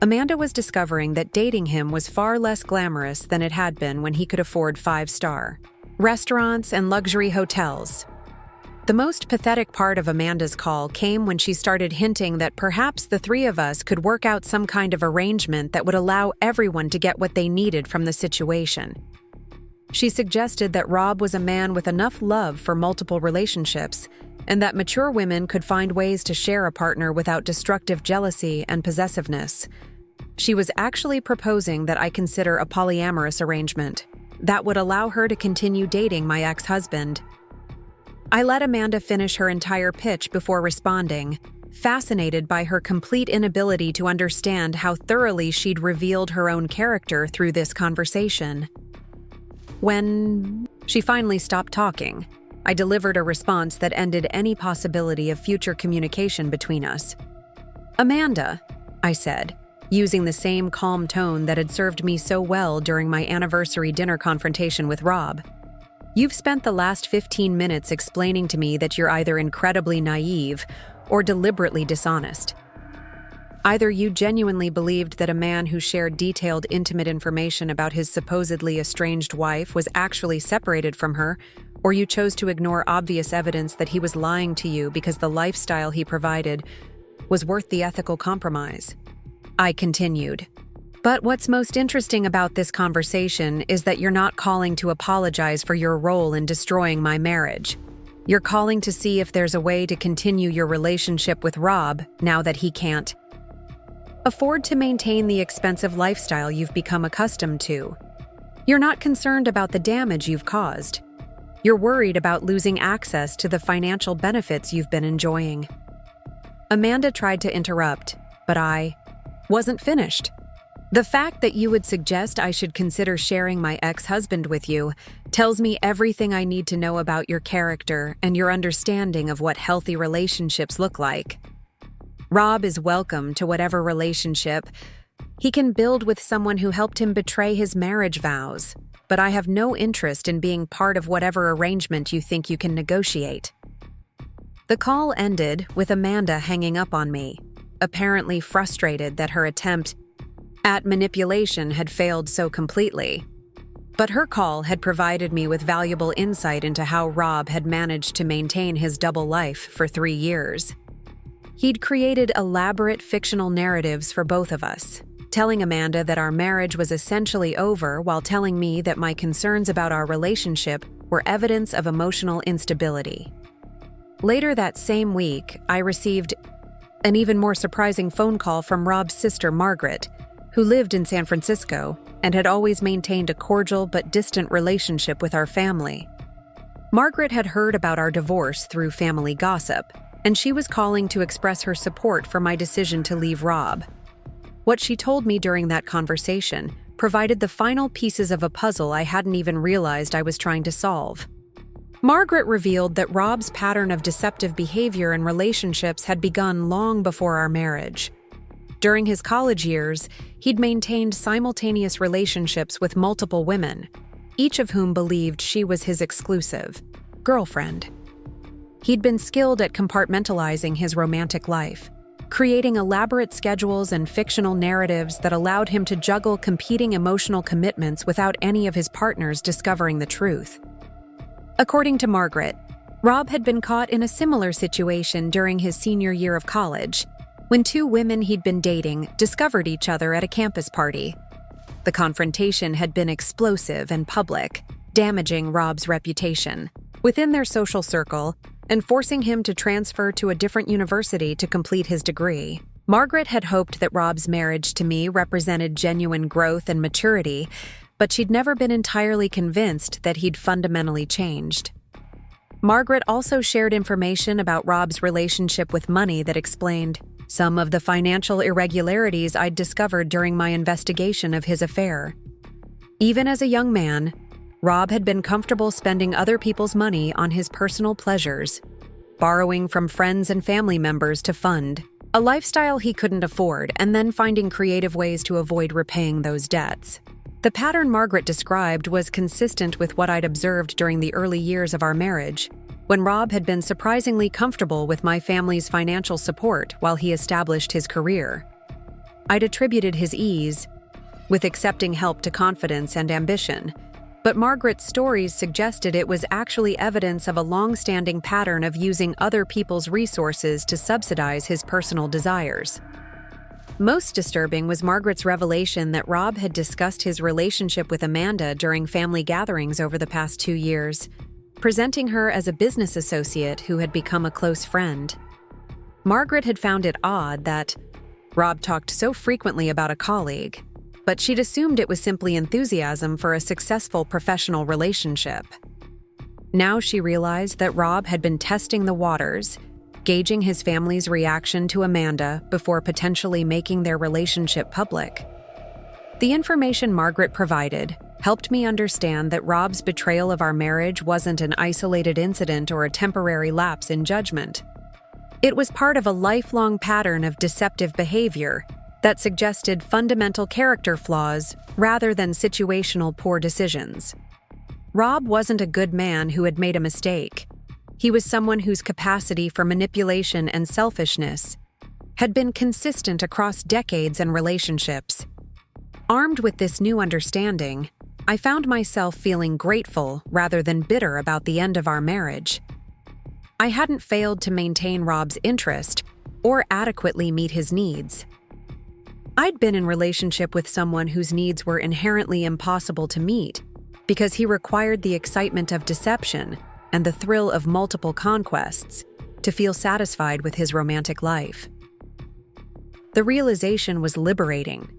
Amanda was discovering that dating him was far less glamorous than it had been when he could afford 5-star restaurants and luxury hotels. The most pathetic part of Amanda's call came when she started hinting that perhaps the three of us could work out some kind of arrangement that would allow everyone to get what they needed from the situation. She suggested that Rob was a man with enough love for multiple relationships, and that mature women could find ways to share a partner without destructive jealousy and possessiveness. She was actually proposing that I consider a polyamorous arrangement that would allow her to continue dating my ex-husband. I let Amanda finish her entire pitch before responding, fascinated by her complete inability to understand how thoroughly she'd revealed her own character through this conversation. When she finally stopped talking, I delivered a response that ended any possibility of future communication between us. "Amanda," I said, using the same calm tone that had served me so well during my anniversary dinner confrontation with Rob, "you've spent the last 15 minutes explaining to me that you're either incredibly naive or deliberately dishonest. Either you genuinely believed that a man who shared detailed, intimate information about his supposedly estranged wife was actually separated from her, or you chose to ignore obvious evidence that he was lying to you because the lifestyle he provided was worth the ethical compromise." I continued. But what's most interesting about this conversation is that you're not calling to apologize for your role in destroying my marriage. You're calling to see if there's a way to continue your relationship with Rob now that he can't afford to maintain the expensive lifestyle you've become accustomed to. You're not concerned about the damage you've caused. You're worried about losing access to the financial benefits you've been enjoying. Amanda tried to interrupt, but I wasn't finished. The fact that you would suggest I should consider sharing my ex-husband with you tells me everything I need to know about your character and your understanding of what healthy relationships look like. Rob is welcome to whatever relationship he can build with someone who helped him betray his marriage vows, but I have no interest in being part of whatever arrangement you think you can negotiate. The call ended with Amanda hanging up on me, apparently frustrated that her attempt at manipulation had failed so completely. But her call had provided me with valuable insight into how Rob had managed to maintain his double life for 3 years. He'd created elaborate fictional narratives for both of us, telling Amanda that our marriage was essentially over while telling me that my concerns about our relationship were evidence of emotional instability. Later that same week, I received an even more surprising phone call from Rob's sister, Margaret, who lived in San Francisco and had always maintained a cordial but distant relationship with our family. Margaret had heard about our divorce through family gossip, and she was calling to express her support for my decision to leave Rob. What she told me during that conversation provided the final pieces of a puzzle I hadn't even realized I was trying to solve. Margaret revealed that Rob's pattern of deceptive behavior in relationships had begun long before our marriage. During his college years, he'd maintained simultaneous relationships with multiple women, each of whom believed she was his exclusive girlfriend. He'd been skilled at compartmentalizing his romantic life, creating elaborate schedules and fictional narratives that allowed him to juggle competing emotional commitments without any of his partners discovering the truth. According to Margaret, Rob had been caught in a similar situation during his senior year of college, when 2 women he'd been dating discovered each other at a campus party. The confrontation had been explosive and public, damaging Rob's reputation within their social circle and forcing him to transfer to a different university to complete his degree. Margaret had hoped that Rob's marriage to me represented genuine growth and maturity, but she'd never been entirely convinced that he'd fundamentally changed. Margaret also shared information about Rob's relationship with money that explained some of the financial irregularities I'd discovered during my investigation of his affair. Even as a young man, Rob had been comfortable spending other people's money on his personal pleasures, borrowing from friends and family members to fund a lifestyle he couldn't afford, and then finding creative ways to avoid repaying those debts. The pattern Margaret described was consistent with what I'd observed during the early years of our marriage, when Rob had been surprisingly comfortable with my family's financial support while he established his career. I'd attributed his ease with accepting help to confidence and ambition, but Margaret's stories suggested it was actually evidence of a long-standing pattern of using other people's resources to subsidize his personal desires. Most disturbing was Margaret's revelation that Rob had discussed his relationship with Amanda during family gatherings over the past 2 years, presenting her as a business associate who had become a close friend. Margaret had found it odd that Rob talked so frequently about a colleague, but she'd assumed it was simply enthusiasm for a successful professional relationship. Now she realized that Rob had been testing the waters, gauging his family's reaction to Amanda before potentially making their relationship public. The information Margaret provided helped me understand that Rob's betrayal of our marriage wasn't an isolated incident or a temporary lapse in judgment. It was part of a lifelong pattern of deceptive behavior that suggested fundamental character flaws rather than situational poor decisions. Rob wasn't a good man who had made a mistake. He was someone whose capacity for manipulation and selfishness had been consistent across decades and relationships. Armed with this new understanding, I found myself feeling grateful rather than bitter about the end of our marriage. I hadn't failed to maintain Rob's interest or adequately meet his needs. I'd been in relationship with someone whose needs were inherently impossible to meet because he required the excitement of deception and the thrill of multiple conquests to feel satisfied with his romantic life. The realization was liberating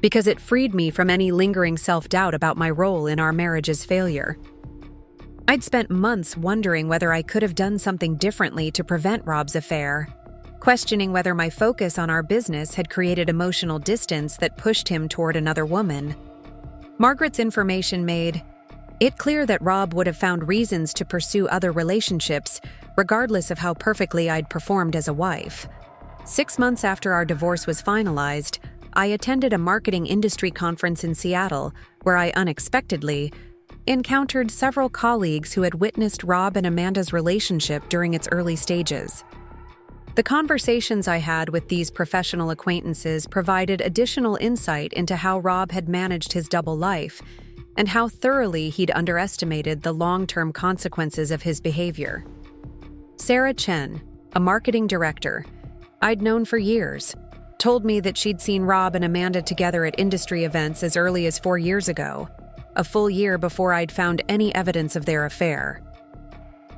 because it freed me from any lingering self-doubt about my role in our marriage's failure. I'd spent months wondering whether I could have done something differently to prevent Rob's affair, questioning whether my focus on our business had created emotional distance that pushed him toward another woman. Margaret's information made it clear that Rob would have found reasons to pursue other relationships, regardless of how perfectly I'd performed as a wife. 6 months after our divorce was finalized, I attended a marketing industry conference in Seattle, where I unexpectedly encountered several colleagues who had witnessed Rob and Amanda's relationship during its early stages. The conversations I had with these professional acquaintances provided additional insight into how Rob had managed his double life and how thoroughly he'd underestimated the long-term consequences of his behavior. Sarah Chen, a marketing director I'd known for years, told me that she'd seen Rob and Amanda together at industry events as early as 4 years ago, a full year before I'd found any evidence of their affair.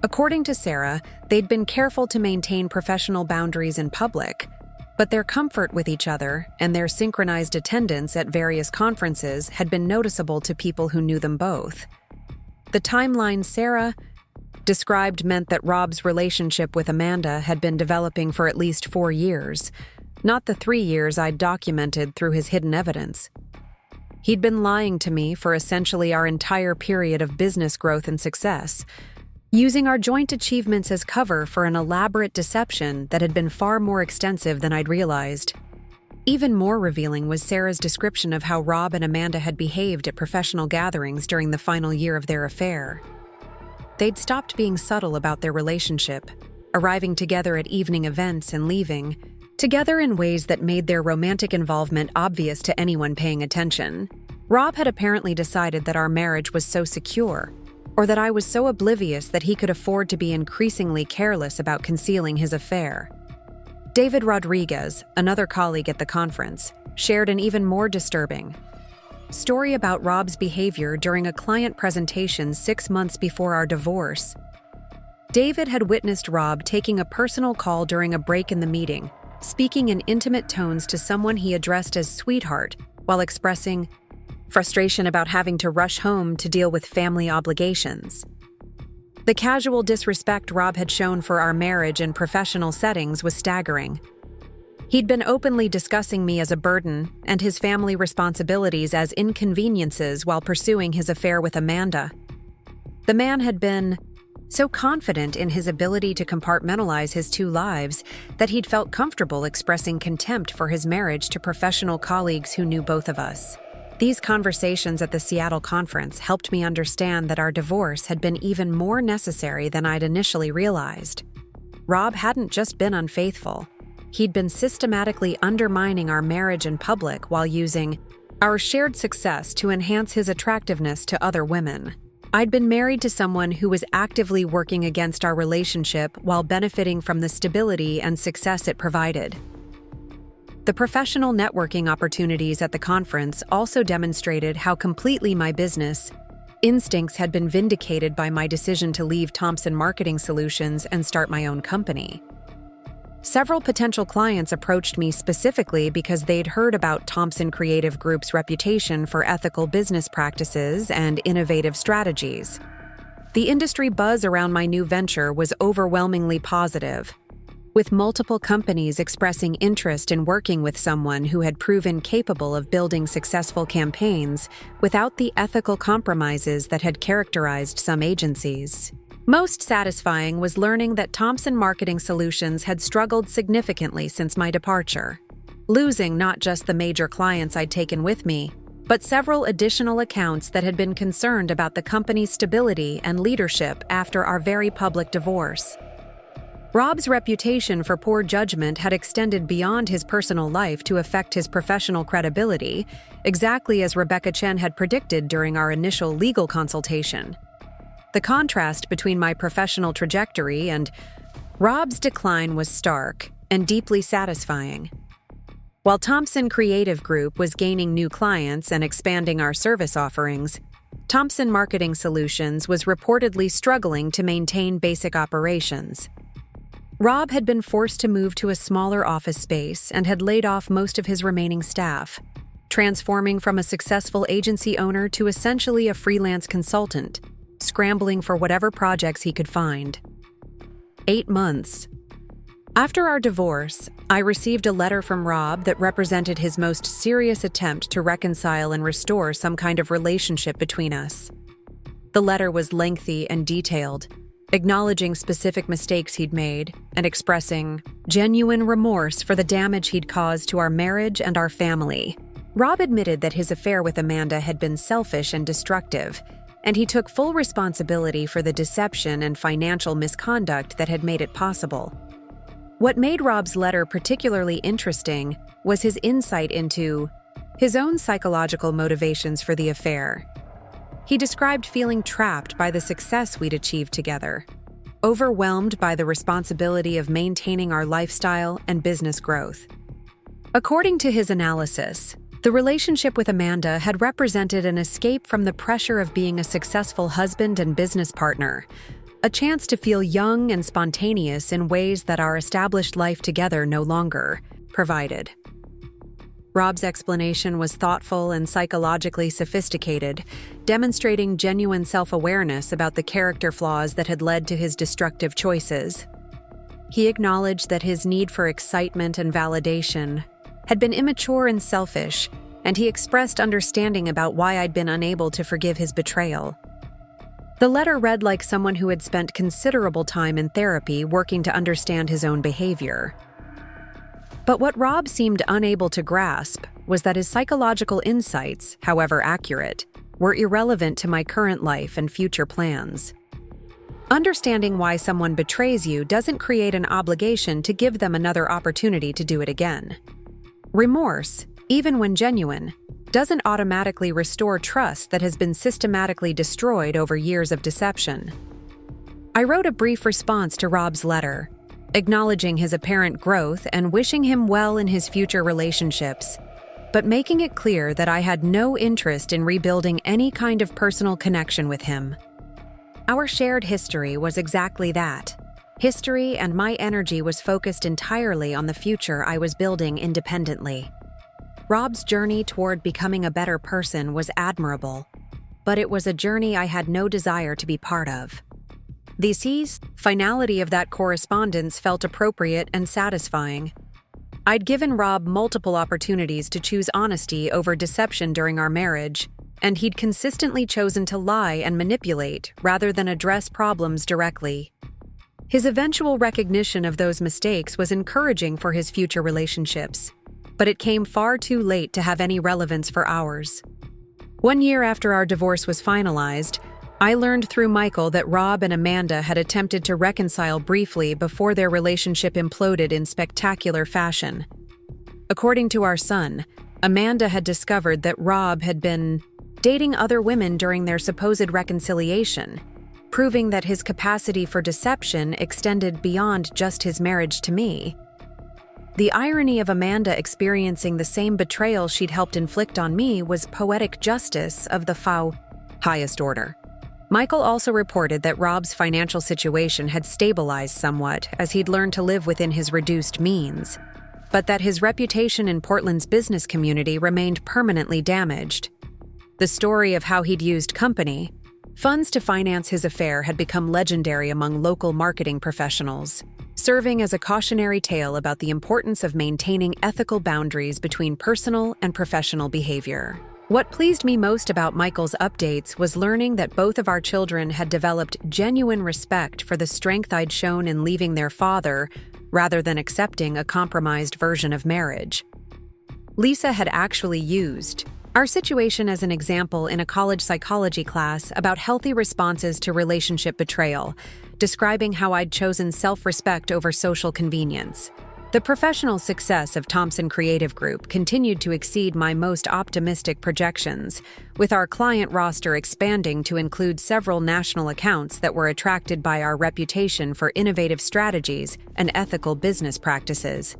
According to Sarah, they'd been careful to maintain professional boundaries in public, but their comfort with each other and their synchronized attendance at various conferences had been noticeable to people who knew them both. The timeline Sarah described meant that Rob's relationship with Amanda had been developing for at least 4 years, not the 3 years I'd documented through his hidden evidence. He'd been lying to me for essentially our entire period of business growth and success, using our joint achievements as cover for an elaborate deception that had been far more extensive than I'd realized. Even more revealing was Sarah's description of how Rob and Amanda had behaved at professional gatherings during the final year of their affair. They'd stopped being subtle about their relationship, arriving together at evening events and leaving together in ways that made their romantic involvement obvious to anyone paying attention. Rob had apparently decided that our marriage was so secure, or that I was so oblivious that he could afford to be increasingly careless about concealing his affair. David Rodriguez, another colleague at the conference, shared an even more disturbing story about Rob's behavior during a client presentation 6 months before our divorce. David had witnessed Rob taking a personal call during a break in the meeting, speaking in intimate tones to someone he addressed as sweetheart while expressing frustration about having to rush home to deal with family obligations. The casual disrespect Rob had shown for our marriage in professional settings was staggering. He'd been openly discussing me as a burden and his family responsibilities as inconveniences while pursuing his affair with Amanda. The man had been so confident in his ability to compartmentalize his 2 lives that he'd felt comfortable expressing contempt for his marriage to professional colleagues who knew both of us. These conversations at the Seattle conference helped me understand that our divorce had been even more necessary than I'd initially realized. Rob hadn't just been unfaithful. He'd been systematically undermining our marriage in public while using our shared success to enhance his attractiveness to other women. I'd been married to someone who was actively working against our relationship while benefiting from the stability and success it provided. The professional networking opportunities at the conference also demonstrated how completely my business instincts had been vindicated by my decision to leave Thompson Marketing Solutions and start my own company. Several potential clients approached me specifically because they'd heard about Thompson Creative Group's reputation for ethical business practices and innovative strategies. The industry buzz around my new venture was overwhelmingly positive, with multiple companies expressing interest in working with someone who had proven capable of building successful campaigns without the ethical compromises that had characterized some agencies. Most satisfying was learning that Thompson Marketing Solutions had struggled significantly since my departure, losing not just the major clients I'd taken with me, but several additional accounts that had been concerned about the company's stability and leadership after our very public divorce. Rob's reputation for poor judgment had extended beyond his personal life to affect his professional credibility, exactly as Rebecca Chen had predicted during our initial legal consultation. The contrast between my professional trajectory and Rob's decline was stark and deeply satisfying. While Thompson Creative Group was gaining new clients and expanding our service offerings, Thompson Marketing Solutions was reportedly struggling to maintain basic operations. Rob had been forced to move to a smaller office space and had laid off most of his remaining staff, transforming from a successful agency owner to essentially a freelance consultant, scrambling for whatever projects he could find. 8 months. After our divorce, I received a letter from Rob that represented his most serious attempt to reconcile and restore some kind of relationship between us. The letter was lengthy and detailed, acknowledging specific mistakes he'd made and expressing genuine remorse for the damage he'd caused to our marriage and our family. Rob admitted that his affair with Amanda had been selfish and destructive, and he took full responsibility for the deception and financial misconduct that had made it possible. What made Rob's letter particularly interesting was his insight into his own psychological motivations for the affair. He described feeling trapped by the success we'd achieved together, overwhelmed by the responsibility of maintaining our lifestyle and business growth. According to his analysis, the relationship with Amanda had represented an escape from the pressure of being a successful husband and business partner, a chance to feel young and spontaneous in ways that our established life together no longer provided. Rob's explanation was thoughtful and psychologically sophisticated, demonstrating genuine self-awareness about the character flaws that had led to his destructive choices. He acknowledged that his need for excitement and validation had been immature and selfish, and he expressed understanding about why I'd been unable to forgive his betrayal. The letter read like someone who had spent considerable time in therapy working to understand his own behavior. But what Rob seemed unable to grasp was that his psychological insights, however accurate, were irrelevant to my current life and future plans. Understanding why someone betrays you doesn't create an obligation to give them another opportunity to do it again. Remorse, even when genuine, doesn't automatically restore trust that has been systematically destroyed over years of deception. I wrote a brief response to Rob's letter, acknowledging his apparent growth and wishing him well in his future relationships, but making it clear that I had no interest in rebuilding any kind of personal connection with him. Our shared history was exactly that. History, and my energy was focused entirely on the future I was building independently. Rob's journey toward becoming a better person was admirable, but it was a journey I had no desire to be part of. The finality of that correspondence felt appropriate and satisfying. I'd given Rob multiple opportunities to choose honesty over deception during our marriage, and he'd consistently chosen to lie and manipulate rather than address problems directly. His eventual recognition of those mistakes was encouraging for his future relationships, but it came far too late to have any relevance for ours. 1 year after our divorce was finalized, I learned through Michael that Rob and Amanda had attempted to reconcile briefly before their relationship imploded in spectacular fashion. According to our son, Amanda had discovered that Rob had been dating other women during their supposed reconciliation, proving that his capacity for deception extended beyond just his marriage to me. The irony of Amanda experiencing the same betrayal she'd helped inflict on me was poetic justice of the highest order. Michael also reported that Rob's financial situation had stabilized somewhat as he'd learned to live within his reduced means, but that his reputation in Portland's business community remained permanently damaged. The story of how he'd used company funds to finance his affair had become legendary among local marketing professionals, serving as a cautionary tale about the importance of maintaining ethical boundaries between personal and professional behavior. What pleased me most about Michael's updates was learning that both of our children had developed genuine respect for the strength I'd shown in leaving their father rather than accepting a compromised version of marriage. Lisa had actually used our situation as an example in a college psychology class about healthy responses to relationship betrayal, describing how I'd chosen self-respect over social convenience. The professional success of Thompson Creative Group continued to exceed my most optimistic projections, with our client roster expanding to include several national accounts that were attracted by our reputation for innovative strategies and ethical business practices.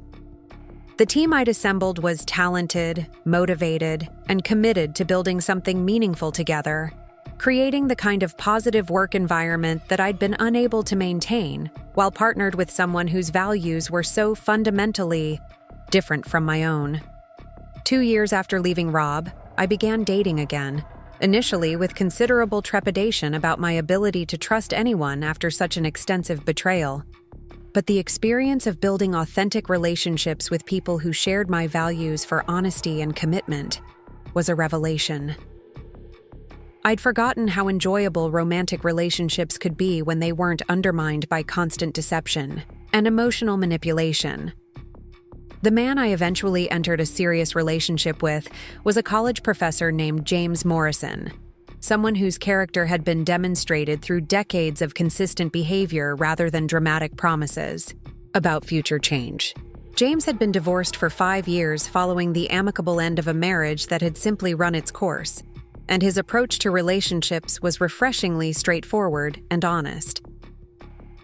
The team I'd assembled was talented, motivated, and committed to building something meaningful together, creating the kind of positive work environment that I'd been unable to maintain while partnered with someone whose values were so fundamentally different from my own. 2 years after leaving Rob, I began dating again, initially with considerable trepidation about my ability to trust anyone after such an extensive betrayal. But the experience of building authentic relationships with people who shared my values for honesty and commitment was a revelation. I'd forgotten how enjoyable romantic relationships could be when they weren't undermined by constant deception and emotional manipulation. The man I eventually entered a serious relationship with was a college professor named James Morrison, someone whose character had been demonstrated through decades of consistent behavior rather than dramatic promises about future change. James had been divorced for 5 years following the amicable end of a marriage that had simply run its course, and his approach to relationships was refreshingly straightforward and honest.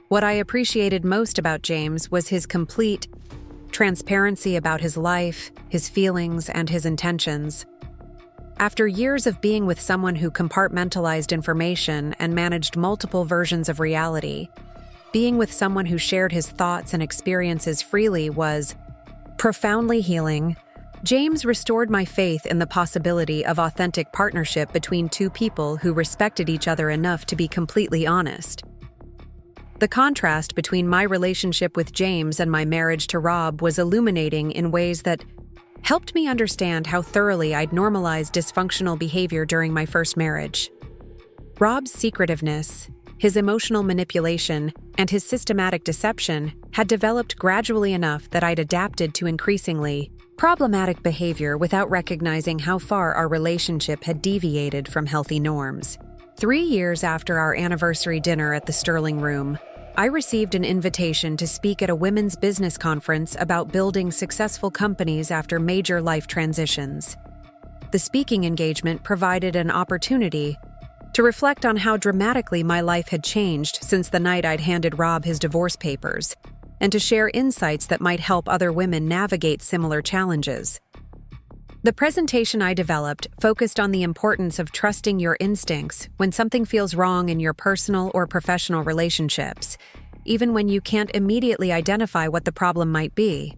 What I appreciated most about James was his complete transparency about his life, his feelings, and his intentions. After years of being with someone who compartmentalized information and managed multiple versions of reality, being with someone who shared his thoughts and experiences freely was profoundly healing. James restored my faith in the possibility of authentic partnership between two people who respected each other enough to be completely honest. The contrast between my relationship with James and my marriage to Rob was illuminating in ways that helped me understand how thoroughly I'd normalized dysfunctional behavior during my first marriage. Rob's secretiveness, his emotional manipulation, and his systematic deception had developed gradually enough that I'd adapted to increasingly problematic behavior without recognizing how far our relationship had deviated from healthy norms. 3 years after our anniversary dinner at the Sterling Room, I received an invitation to speak at a women's business conference about building successful companies after major life transitions. The speaking engagement provided an opportunity to reflect on how dramatically my life had changed since the night I'd handed Rob his divorce papers, and to share insights that might help other women navigate similar challenges. The presentation I developed focused on the importance of trusting your instincts when something feels wrong in your personal or professional relationships, even when you can't immediately identify what the problem might be.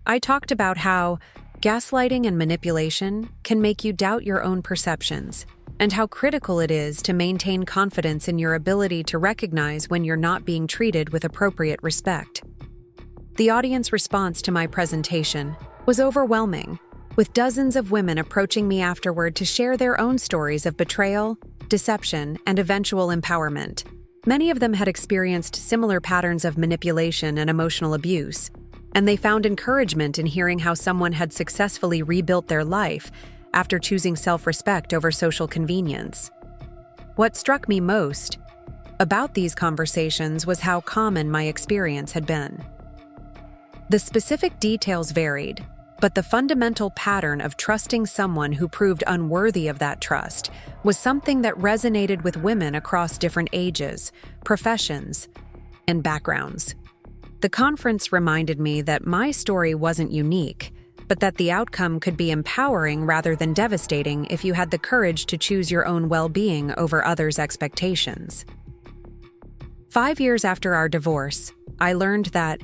I talked about how gaslighting and manipulation can make you doubt your own perceptions, and how critical it is to maintain confidence in your ability to recognize when you're not being treated with appropriate respect. The audience response to my presentation was overwhelming, with dozens of women approaching me afterward to share their own stories of betrayal, deception, and eventual empowerment. Many of them had experienced similar patterns of manipulation and emotional abuse, and they found encouragement in hearing how someone had successfully rebuilt their life after choosing self-respect over social convenience. What struck me most about these conversations was how common my experience had been. The specific details varied, but the fundamental pattern of trusting someone who proved unworthy of that trust was something that resonated with women across different ages, professions, and backgrounds. The conference reminded me that my story wasn't unique, but that the outcome could be empowering rather than devastating if you had the courage to choose your own well-being over others' expectations. 5 years after our divorce, I learned that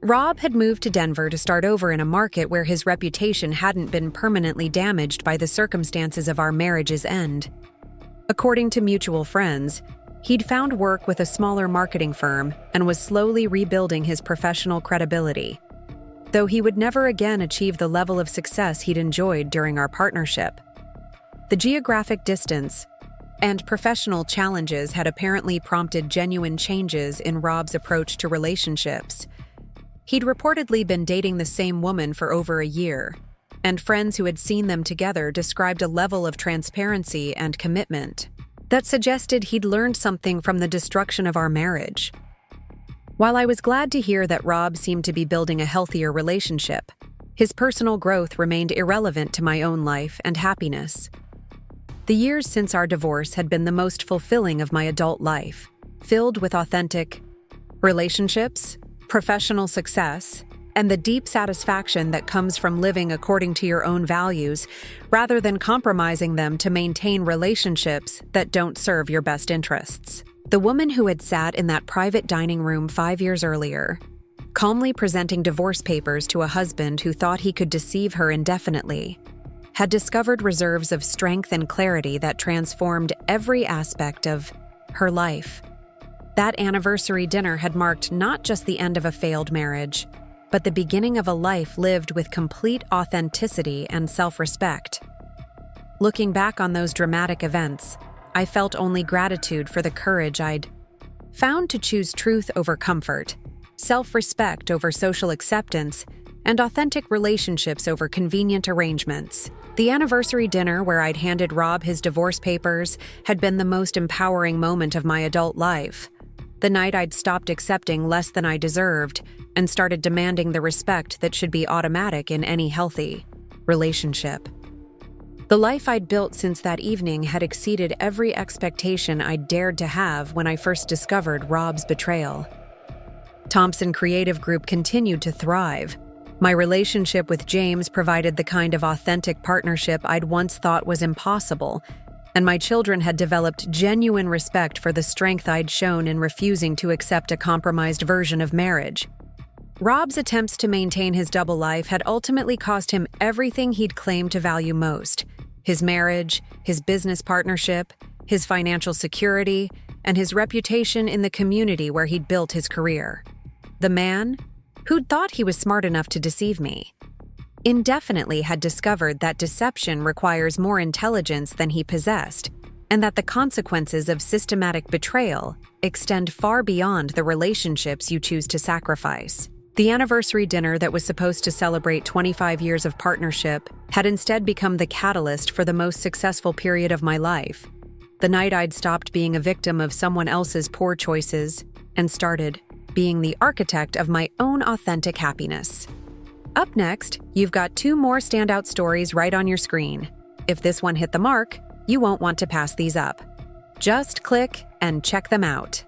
Rob had moved to Denver to start over in a market where his reputation hadn't been permanently damaged by the circumstances of our marriage's end. According to mutual friends, he'd found work with a smaller marketing firm and was slowly rebuilding his professional credibility, though he would never again achieve the level of success he'd enjoyed during our partnership. The geographic distance and professional challenges had apparently prompted genuine changes in Rob's approach to relationships. He'd reportedly been dating the same woman for over a year, and friends who had seen them together described a level of transparency and commitment that suggested he'd learned something from the destruction of our marriage. While I was glad to hear that Rob seemed to be building a healthier relationship, his personal growth remained irrelevant to my own life and happiness. The years since our divorce had been the most fulfilling of my adult life, filled with authentic relationships, professional success, and the deep satisfaction that comes from living according to your own values rather than compromising them to maintain relationships that don't serve your best interests. The woman who had sat in that private dining room 5 years earlier, calmly presenting divorce papers to a husband who thought he could deceive her indefinitely, had discovered reserves of strength and clarity that transformed every aspect of her life. That anniversary dinner had marked not just the end of a failed marriage, but the beginning of a life lived with complete authenticity and self-respect. Looking back on those dramatic events, I felt only gratitude for the courage I'd found to choose truth over comfort, self-respect over social acceptance, and authentic relationships over convenient arrangements. The anniversary dinner where I'd handed Rob his divorce papers had been the most empowering moment of my adult life. The night I'd stopped accepting less than I deserved and started demanding the respect that should be automatic in any healthy relationship. The life I'd built since that evening had exceeded every expectation I'd dared to have when I first discovered Rob's betrayal. Thompson Creative Group continued to thrive. My relationship with James provided the kind of authentic partnership I'd once thought was impossible, and my children had developed genuine respect for the strength I'd shown in refusing to accept a compromised version of marriage. Rob's attempts to maintain his double life had ultimately cost him everything he'd claimed to value most: his marriage, his business partnership, his financial security, and his reputation in the community where he'd built his career. The man, who'd thought he was smart enough to deceive me, indefinitely had discovered that deception requires more intelligence than he possessed, and that the consequences of systematic betrayal extend far beyond the relationships you choose to sacrifice. The anniversary dinner that was supposed to celebrate 25 years of partnership had instead become the catalyst for the most successful period of my life. The night I'd stopped being a victim of someone else's poor choices and started being the architect of my own authentic happiness. Up next, you've got 2 more standout stories right on your screen. If this one hit the mark, you won't want to pass these up. Just click and check them out.